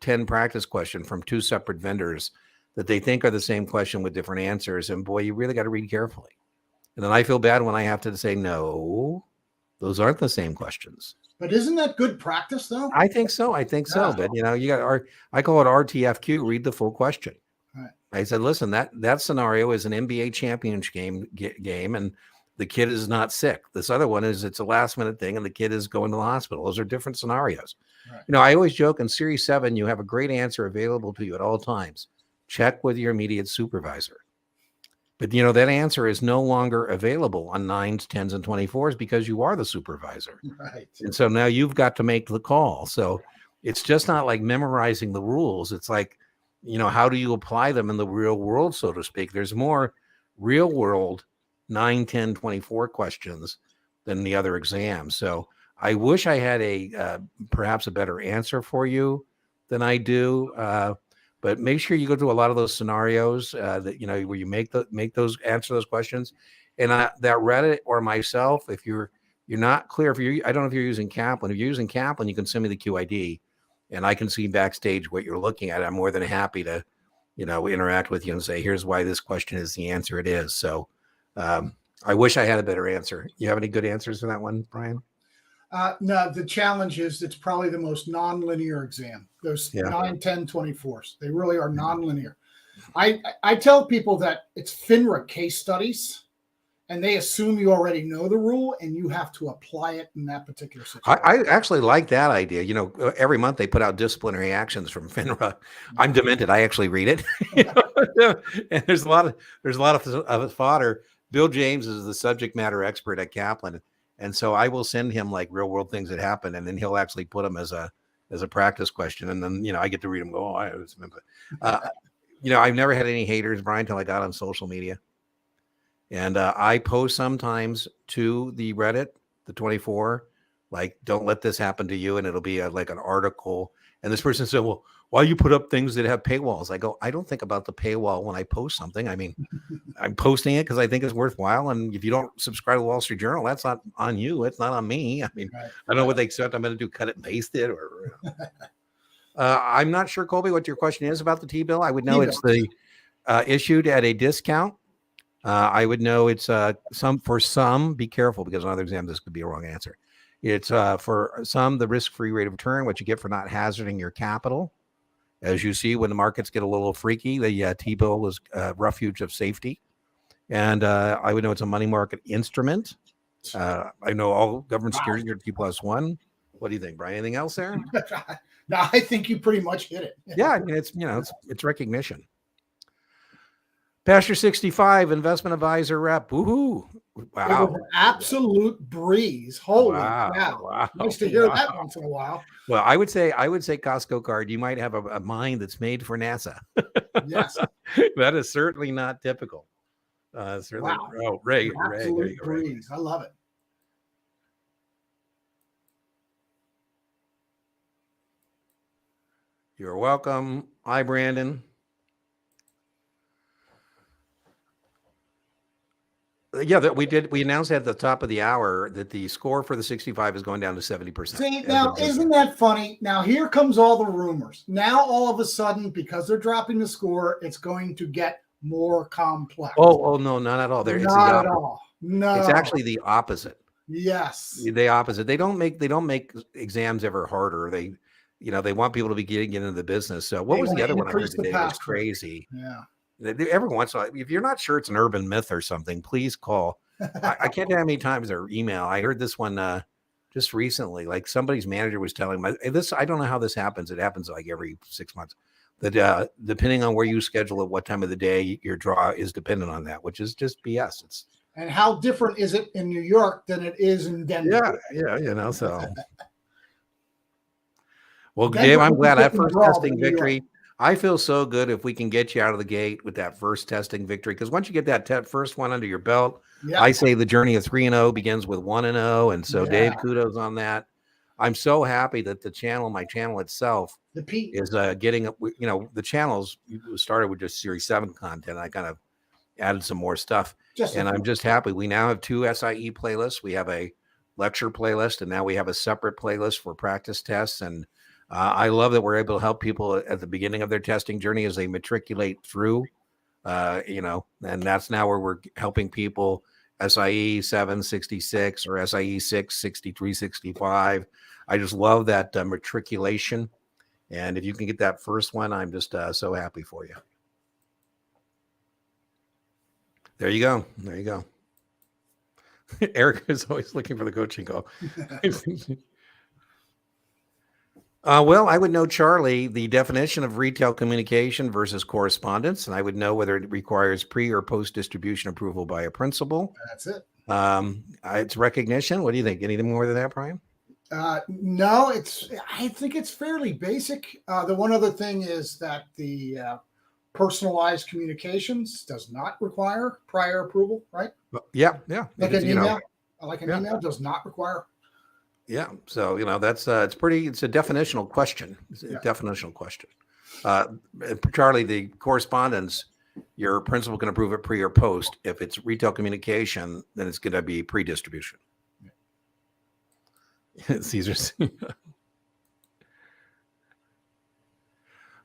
10 practice question from 2 separate vendors that they think are the same question with different answers. And boy, you really got to read carefully. And then I feel bad when I have to say, no, those aren't the same questions. But isn't that good practice though? I think so. So. But you got I call it RTFQ, read the full question. Right. I said, listen, that scenario is an NBA championship game and the kid is not sick. This other one is it's a last minute thing and the kid is going to the hospital. Those are different scenarios. Right. I always joke in Series 7, you have a great answer available to you at all times. Check with your immediate supervisor. But, that answer is no longer available on 9s, 10s, and 24s because you are the supervisor. Right. And so now you've got to make the call. So it's just not like memorizing the rules. It's like, how do you apply them in the real world, so to speak? There's more real world 9, 10, 24 questions than the other exams. So I wish I had perhaps a better answer for you than I do. But make sure you go through a lot of those scenarios that where you answer those questions. And that Reddit or myself, if you're not clear, I don't know if you're using Kaplan. If you're using Kaplan, you can send me the QID, and I can see backstage what you're looking at. I'm more than happy to interact with you and say, here's why this question is the answer it is. So I wish I had a better answer. You have any good answers for that one, Brian? No, the challenge is it's probably the most nonlinear exam. Those 9, 10, 24s. They really are nonlinear. I tell people that it's FINRA case studies, and they assume you already know the rule, and you have to apply it in that particular situation. I actually like that idea. Every month they put out disciplinary actions from FINRA. I'm demented. I actually read it. And there's a lot of fodder. Bill James is the subject matter expert at Kaplan. And so I will send him like real world things that happen, and then he'll actually put them as a as a practice question. And then, I get to read them. Go, I've never had any haters, Brian, until I got on social media. And I post sometimes to the Reddit, the 24, like, don't let this happen to you. And it'll be like an article. And this person said, well, why you put up things that have paywalls? I go, I don't think about the paywall when I post something. I mean, I'm posting it because I think it's worthwhile. And if you don't subscribe to the Wall Street Journal, that's not on you. It's not on me. I mean, I don't know what they expect I'm going to do, cut it and paste it. Or I'm not sure, Colby, what your question is about the T-bill. I would know it's the issued at a discount. I would know it's for some, be careful because on other exams, this could be a wrong answer. It's for some, the risk-free rate of return, what you get for not hazarding your capital. As you see, when the markets get a little freaky, the T-bill is a refuge of safety. And I would know it's a money market instrument. I know all government securities are T+1. What do you think, Brian? Anything else there? No, I think you pretty much hit it. Yeah, I mean, it's recognition. Pastor 65, investment advisor rep. Woohoo! Wow, it was an absolute breeze. Holy cow! Wow. Nice to hear that once in a while. Well, I would say Costco card. You might have a mind that's made for NASA. Yes, that is certainly not typical. Certainly, wow. Oh, Ray, absolute breeze. I love it. You're welcome. Hi, Brandon. Yeah, that we announced at the top of the hour that the score for the 65 is going down to 70%. See, now, isn't that funny? Now, here comes all the rumors. Now, all of a sudden, because they're dropping the score, it's going to get more complex. Oh, no, not at all. Not at all. No. It's actually the opposite. Yes. The opposite. They don't make exams ever harder. They want people to be getting into the business. So what was the other one I heard today? It was crazy. Yeah. Every once in a while, if you're not sure it's an urban myth or something, please call. I can't tell how many times or email. I heard this one just recently. Like somebody's manager was telling me this. I don't know how this happens. It happens like every 6 months. That depending on where you schedule it, what time of the day your draw is dependent on that, which is just BS. And how different is it in New York than it is in Denver? Yeah, so. Well, Dave, I'm glad that first testing victory. I feel so good if we can get you out of the gate with that first testing victory. Because once you get that first one under your belt, I say the journey of 3-0 begins with 1-0. And so, Dave, kudos on that. I'm so happy that my channel itself is getting, the channels started with just Series 7 content. I kind of added some more stuff. I'm just happy. We now have 2 SIE playlists. We have a lecture playlist, and now we have a separate playlist for practice tests. And I love that we're able to help people at the beginning of their testing journey as they matriculate through, and that's now where we're helping people SIE 766 or SIE 663, 65. I just love that matriculation. And if you can get that first one, I'm just so happy for you. There you go. Eric is always looking for the coaching call. Well, I would know, Charlie, the definition of retail communication versus correspondence, and I would know whether it requires pre or post distribution approval by a principal. That's it. It's recognition. What do you think? Anything more than that, Brian? No, I think it's fairly basic. The one other thing is that the personalized communications does not require prior approval, right? Yeah. Like an email, email does not require. Yeah. So, that's it's a definitional question. It's a definitional question. Charlie, the correspondence, your principal can approve it pre or post. If it's retail communication, then it's going to be pre-distribution. Caesar's.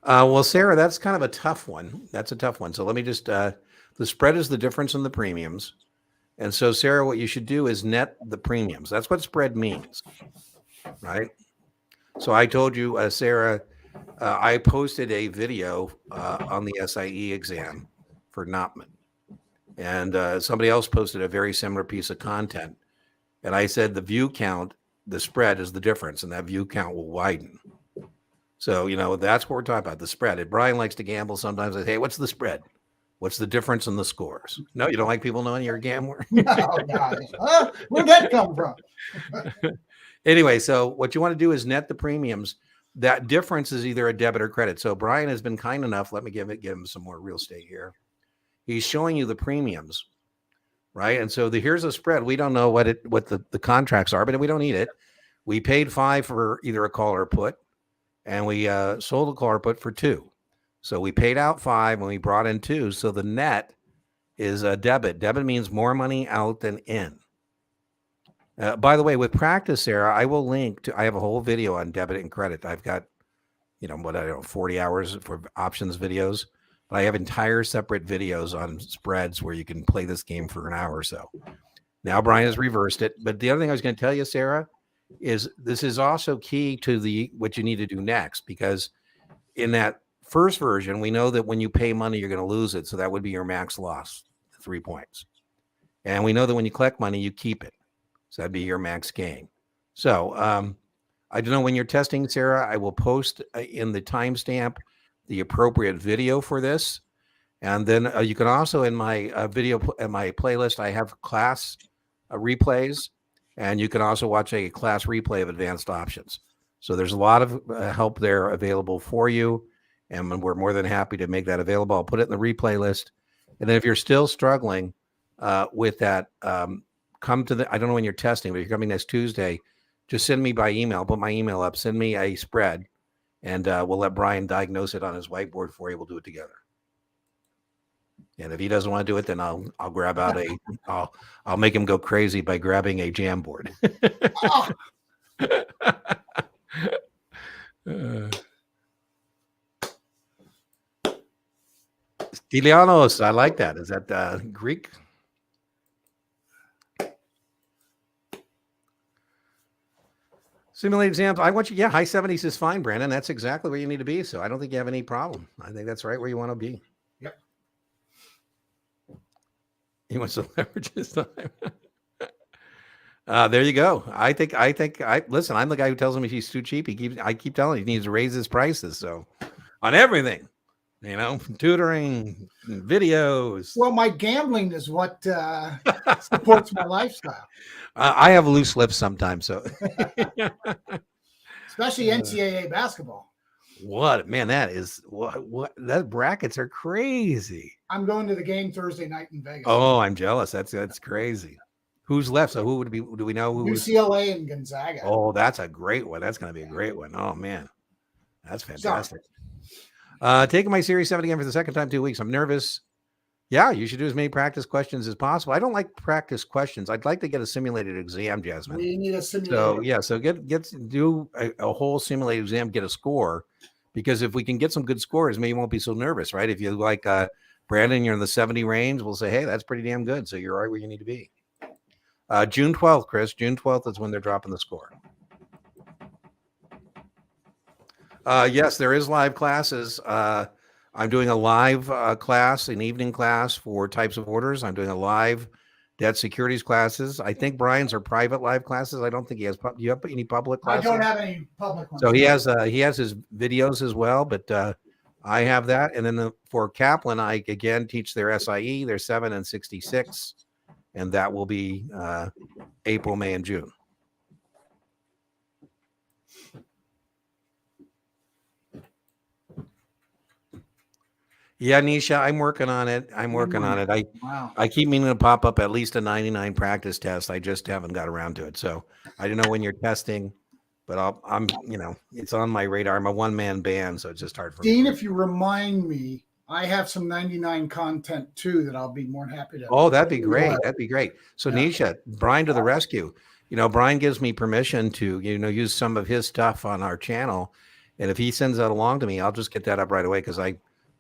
Well, Sarah, that's kind of a tough one. So let me just, the spread is the difference in the premiums. And so, Sarah, what you should do is net the premiums. That's what spread means, right? So I told you, Sarah, I posted a video on the SIE exam for Nopman. And somebody else posted a very similar piece of content. And I said the view count, the spread is the difference, and that view count will widen. So, that's what we're talking about, the spread. If Brian likes to gamble, sometimes I say, hey, what's the spread? What's the difference in the scores? No, you don't like people knowing you're a gambler? No, God. Where'd that come from? Anyway, so what you want to do is net the premiums. that difference is either a debit or credit. So Brian has been kind enough. Let me give him some more real estate here. He's showing you the premiums, right? And so here's a spread. We don't know what the contracts are, but we don't need it. We paid $5 for either a call or a put, and we sold a call or put for $2. So we paid out $5 and we brought in $2. So the net is a debit. Debit means more money out than in. By the way, with practice, Sarah, I will link to. I have a whole video on debit and credit. I've got, 40 hours for options videos. But I have entire separate videos on spreads where you can play this game for an hour or so. Now Brian has reversed it. But the other thing I was going to tell you, Sarah, is this is also key to what you need to do next, because in that first version, we know that when you pay money, you're going to lose it. So that would be your max loss, 3 points. And we know that when you collect money, you keep it. So that'd be your max gain. So I don't know when you're testing, Sarah. I will post in the timestamp the appropriate video for this. And then you can also, in my video, in my playlist, I have class replays. And you can also watch a class replay of advanced options. So there's a lot of help there available for you. And we're more than happy to make that available. I'll put it in the replay list. And then if you're still struggling with that, come to I don't know when you're testing, but if you're coming next Tuesday, just send me by email. Put my email up. Send me a spread, and we'll let Brian diagnose it on his whiteboard for you. We'll do it together. And if he doesn't want to do it, then I'll grab out I'll make him go crazy by grabbing a Jamboard. Stylianos, I like that. Is that Greek? Simulated exams. I want you. Yeah, high 70s is fine, Brandon. That's exactly where you need to be. So I don't think you have any problem. I think that's right where you want to be. Yep. He wants to leverage his time. There you go. I think listen, I'm the guy who tells him he's too cheap. I keep telling him he needs to raise his prices. So on everything, tutoring, videos. Well, my gambling is what supports my lifestyle. I have loose lips sometimes. So especially NCAA basketball. What, man, that is what that brackets are crazy. I'm going to the game Thursday night in Vegas. Oh, I'm jealous. That's crazy. Who's left? So who would be? Do we know who? UCLA and Gonzaga. Oh, that's a great one. That's going to be a great one. Oh man, that's fantastic. Taking my Series 7 again for the second time 2 weeks. I'm nervous. Yeah, you should do as many practice questions as possible. I don't like practice questions. I'd like to get a simulated exam, Jasmine. We need a simulated. So yeah, so do a whole simulated exam, get a score, because if we can get some good scores, maybe you won't be so nervous, right? If you like Brandon, you're in the 70 range, we'll say, hey, that's pretty damn good. So you're right where you need to be. June 12th, Chris. June 12th is when they're dropping the score. Yes, there is live classes. I'm doing a live class, an evening class for types of orders. I'm doing a live debt securities classes. I think Brian's are private live classes. I don't think he has. Do you have any public classes? I don't have any public ones. So he has his videos as well, but I have that. And then for Kaplan, I again teach their SIE, their 7 and 66, and that will be April, May, and June. Yeah, Nisha, I'm working on it. I keep meaning to pop up at least a 99 practice test. I just haven't got around to it. So I don't know when you're testing, but I'm it's on my radar. I'm a one-man band, so it's just hard for me. Dean, if you remind me, I have some 99 content too that I'll be more than happy to. Oh, that'd be great. That'd be great. So yeah. Nisha, Brian to the rescue. Brian gives me permission to, use some of his stuff on our channel. And if he sends that along to me, I'll just get that up right away, because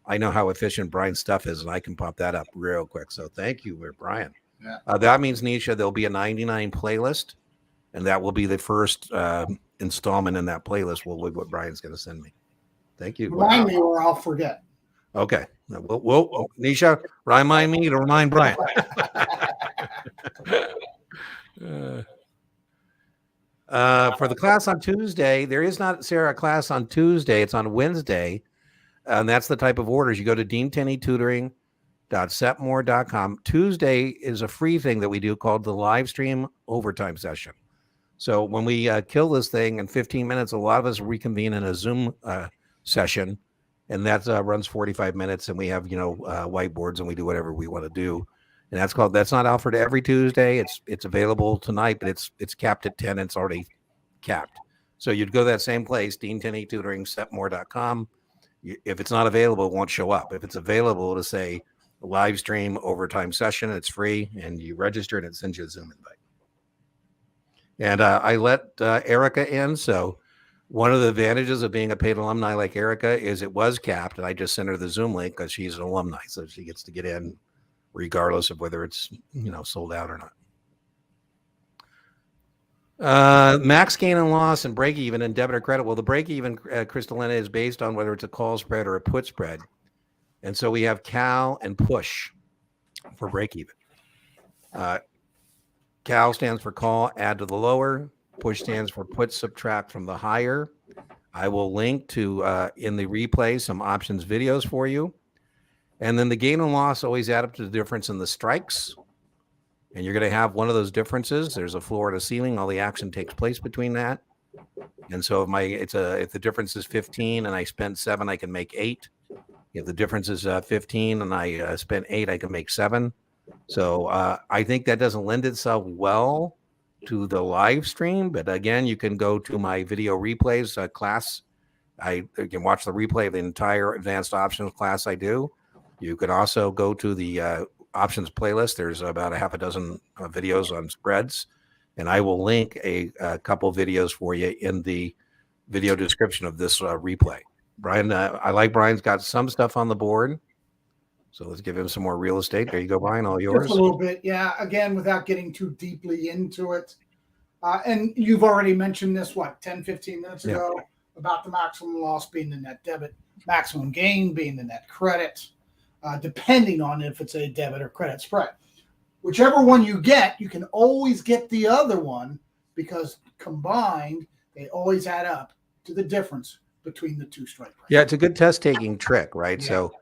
I know how efficient Brian's stuff is, and I can pop that up real quick. So thank you, Brian. Yeah. That means, Nisha, there'll be a 99 playlist, and that will be the first installment in that playlist. What Brian's going to send me. Thank you. Remind me, or I'll forget. Okay. We'll Nisha, remind me to remind Brian. For the class on Tuesday, there is not, Sarah, a class on Tuesday. It's on Wednesday. And that's the type of orders. You go to deantenneytutoring.setmore.com. Tuesday is a free thing that we do called the live stream overtime session. So when we kill this thing in 15 minutes, a lot of us reconvene in a Zoom session, and that runs 45 minutes, and we have whiteboards, and we do whatever we want to do. And that's not offered every Tuesday. It's available tonight, but it's capped at 10. It's already capped. So you'd go to that same place, Dean Tenney Tutoring, setmore.com. If it's not available, it won't show up. If it's available, to say live stream overtime session, it's free, and you register and it sends you a Zoom invite. And I let Erica in. So one of the advantages of being a paid alumni like Erica is it was capped, and I just sent her the Zoom link because she's an alumni, so she gets to get in regardless of whether it's sold out or not. Max gain and loss and break even and debit or credit. Well, the break even, Crystalina, is based on whether it's a call spread or a put spread. And so we have cal and push for break even. Cal stands for call, add to the lower. Push stands for put, subtract from the higher. I will link to, in the replay, some options videos for you. And then the gain and loss always add up to the difference in the strikes. And you're going to have one of those differences. There's a floor and a ceiling. All the action takes place between that. And so if the difference is 15 and I spend 7, I can make 8. If the difference is 15 and I spent 8, I can make 7. So I think that doesn't lend itself well to the live stream. But again, you can go to my video replays class. You can watch the replay of the entire advanced options class I do. You could also go to the options playlist. There's about a half a dozen videos on spreads, and I will link a couple videos for you in the video description of this replay. Brian, I like Brian's got some stuff on the board, so let's give him some more real estate. There you go, Brian, all yours. Just a little bit, yeah. Again, without getting too deeply into it. And you've already mentioned this, 10, 15 minutes ago, about the maximum loss being the net debit, maximum gain being the net credit. Depending on if it's a debit or credit spread. Whichever one you get, you can always get the other one because combined, they always add up to the difference between the two strike prices. Yeah, it's a good test-taking trick, right? Yeah, so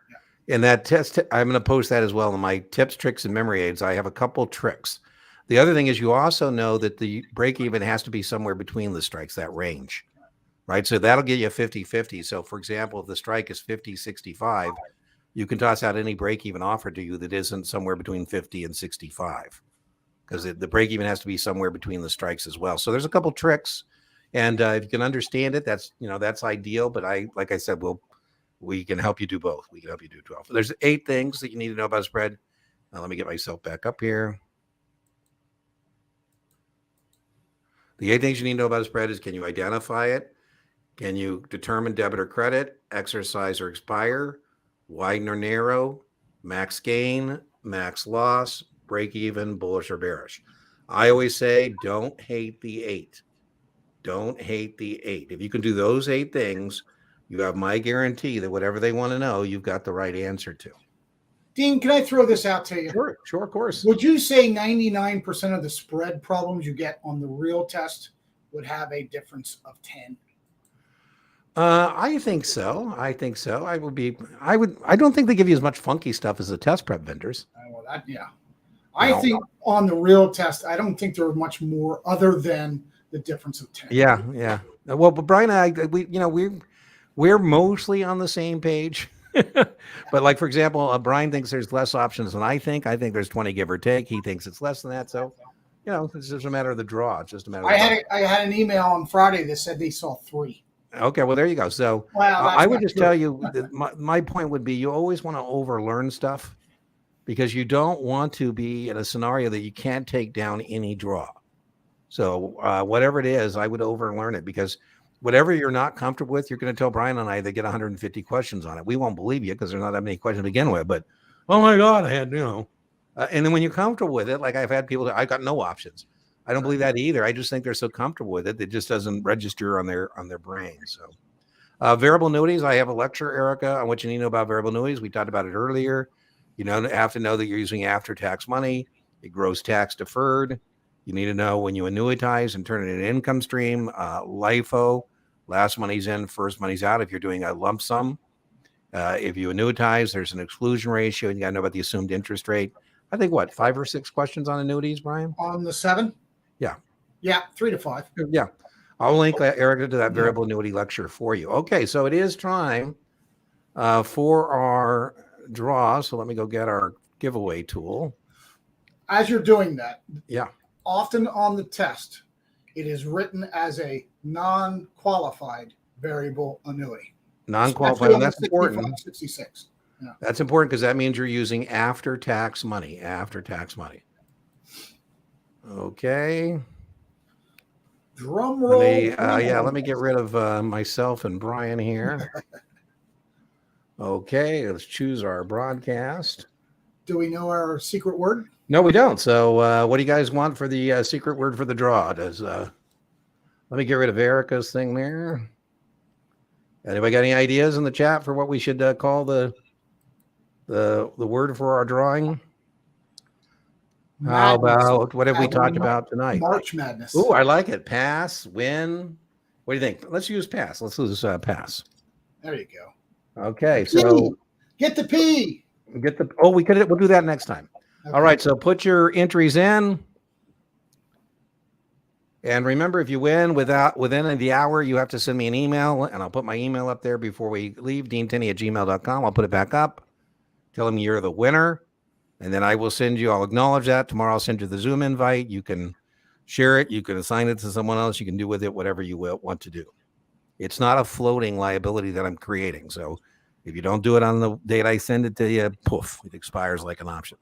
in that test, I'm going to post that as well in my tips, tricks, and memory aids. I have a couple tricks. The other thing is you also know that the break-even has to be somewhere between the strikes, that range, right? So that'll get you 50-50. So, for example, if the strike is 50-65, you can toss out any break-even offer to you that isn't somewhere between 50 and 65, because the break-even has to be somewhere between the strikes as well. So there's a couple tricks, and if you can understand it, that's ideal. But like I said, we can help you do both. We can help you do 12. There's 8 things that you need to know about a spread. Now let me get myself back up here. The 8 things you need to know about a spread is: can you identify it? Can you determine debit or credit, exercise or expire, widen or narrow, max gain, max loss, break even, bullish or bearish? I always say, don't hate the 8. Don't hate the 8. If you can do those 8 things, you have my guarantee that whatever they want to know, you've got the right answer to. Dean, can I throw this out to you? Sure, of course. Would you say 99% of the spread problems you get on the real test would have a difference of 10? I think so. I don't think they give you as much funky stuff as the test prep vendors. Well, I think on the real test, I don't think there are much more other than the difference of 10. Yeah. Well, but Brian and I, we're mostly on the same page. But like, for example, Brian thinks there's less options than I think. I think there's 20, give or take. He thinks it's less than that. So, it's just a matter of the draw. It's just a matter of I had an email on Friday that said they saw 3. Okay, well, there you go. So I would just tell you that my point would be you always want to overlearn stuff, because you don't want to be in a scenario that you can't take down any draw. So whatever it is, I would overlearn it, because whatever you're not comfortable with, you're going to tell Brian and I they get 150 questions on it. We won't believe you because there's not that many questions to begin with. But, oh, my God, I had, and then when you're comfortable with it, like I've had people that I got no options. I don't believe that either. I just think they're so comfortable with it, it just doesn't register on their brain. So variable annuities, I have a lecture, Erica, on what you need to know about variable annuities. We talked about it earlier. You have to know that you're using after-tax money. It grows tax deferred. You need to know when you annuitize and turn it into an income stream. LIFO, last money's in, first money's out if you're doing a lump sum. If you annuitize, there's an exclusion ratio. You got to know about the assumed interest rate. I think, 5 or 6 questions on annuities, Brian? On the 7? Yeah. Yeah, 3 to 5. Yeah. I'll link Erica to that variable annuity lecture for you. Okay, so it is time for our draw. So let me go get our giveaway tool. As you're doing that, yeah, often on the test, it is written as a non-qualified variable annuity. Non-qualified, and that's important. 66. Yeah. That's important because that means you're using after-tax money. After-tax money. Okay. Drum roll. Let me get rid of myself and Brian here. Okay, let's choose our broadcast. Do we know our secret word? No, we don't. So what do you guys want for the secret word for the draw? Let me get rid of Erica's thing there. Anybody got any ideas in the chat for what we should call the word for our drawing? Madness. How about what have we talked about tonight? March Madness. Oh, I like it. Pass, win. What do you think? Let's use pass. Let's use pass. There you go. Okay, so get the P. We'll do that next time. Okay. All right, so put your entries in. And remember, if you win within the hour, you have to send me an email, and I'll put my email up there before we leave, deantenney@gmail.com. I'll put it back up. Tell them you're the winner. And then I'll acknowledge that. Tomorrow I'll send you the Zoom invite. You can share it. You can assign it to someone else. You can do with it whatever you want to do. It's not a floating liability that I'm creating. So if you don't do it on the date I send it to you, poof, it expires like an option.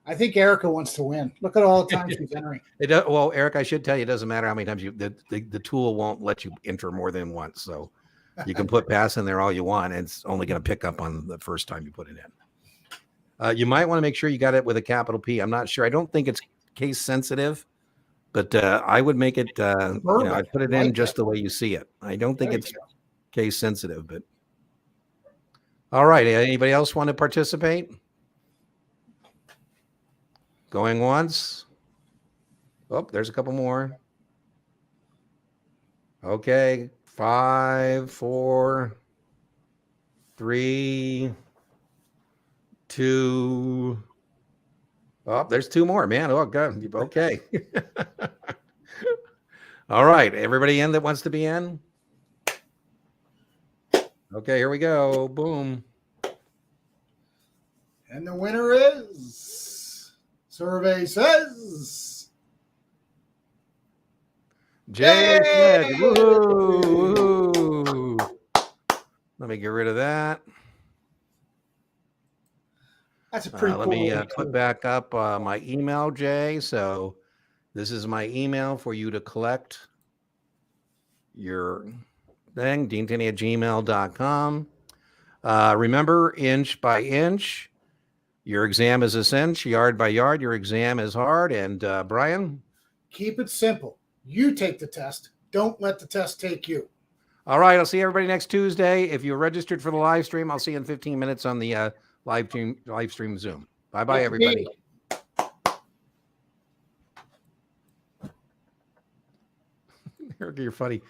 I think Erica wants to win. Look at all the times she's entering. Well, Eric, I should tell you, it doesn't matter how many times the tool won't let you enter more than once. So you can put pass in there all you want. And it's only going to pick up on the first time you put it in. You might want to make sure you got it with a capital P. I'm not sure. I don't think it's case sensitive, but I would make it, I put it in just the way you see it. I don't think it's case sensitive, but all right. Anybody else want to participate? Going once. Oh, there's a couple more. Okay. 5, 4, 3, 2. Oh, there's 2 more, man. Oh, God. Okay. All right. Everybody in that wants to be in? Okay, here we go. Boom. And the winner is, survey says, Jay Smith. Woo! Let me get rid of that. That's a pretty cool. Let me put back up my email, Jay. So this is my email for you to collect your thing, deantenney@gmail.com. Remember, inch by inch, your exam is a cinch. Yard by yard, your exam is hard. And Brian? Keep it simple. You take the test. Don't let the test take you. All right. I'll see everybody next Tuesday. If you're registered for the live stream, I'll see you in 15 minutes on the live stream Zoom. Bye-bye, everybody. You're funny.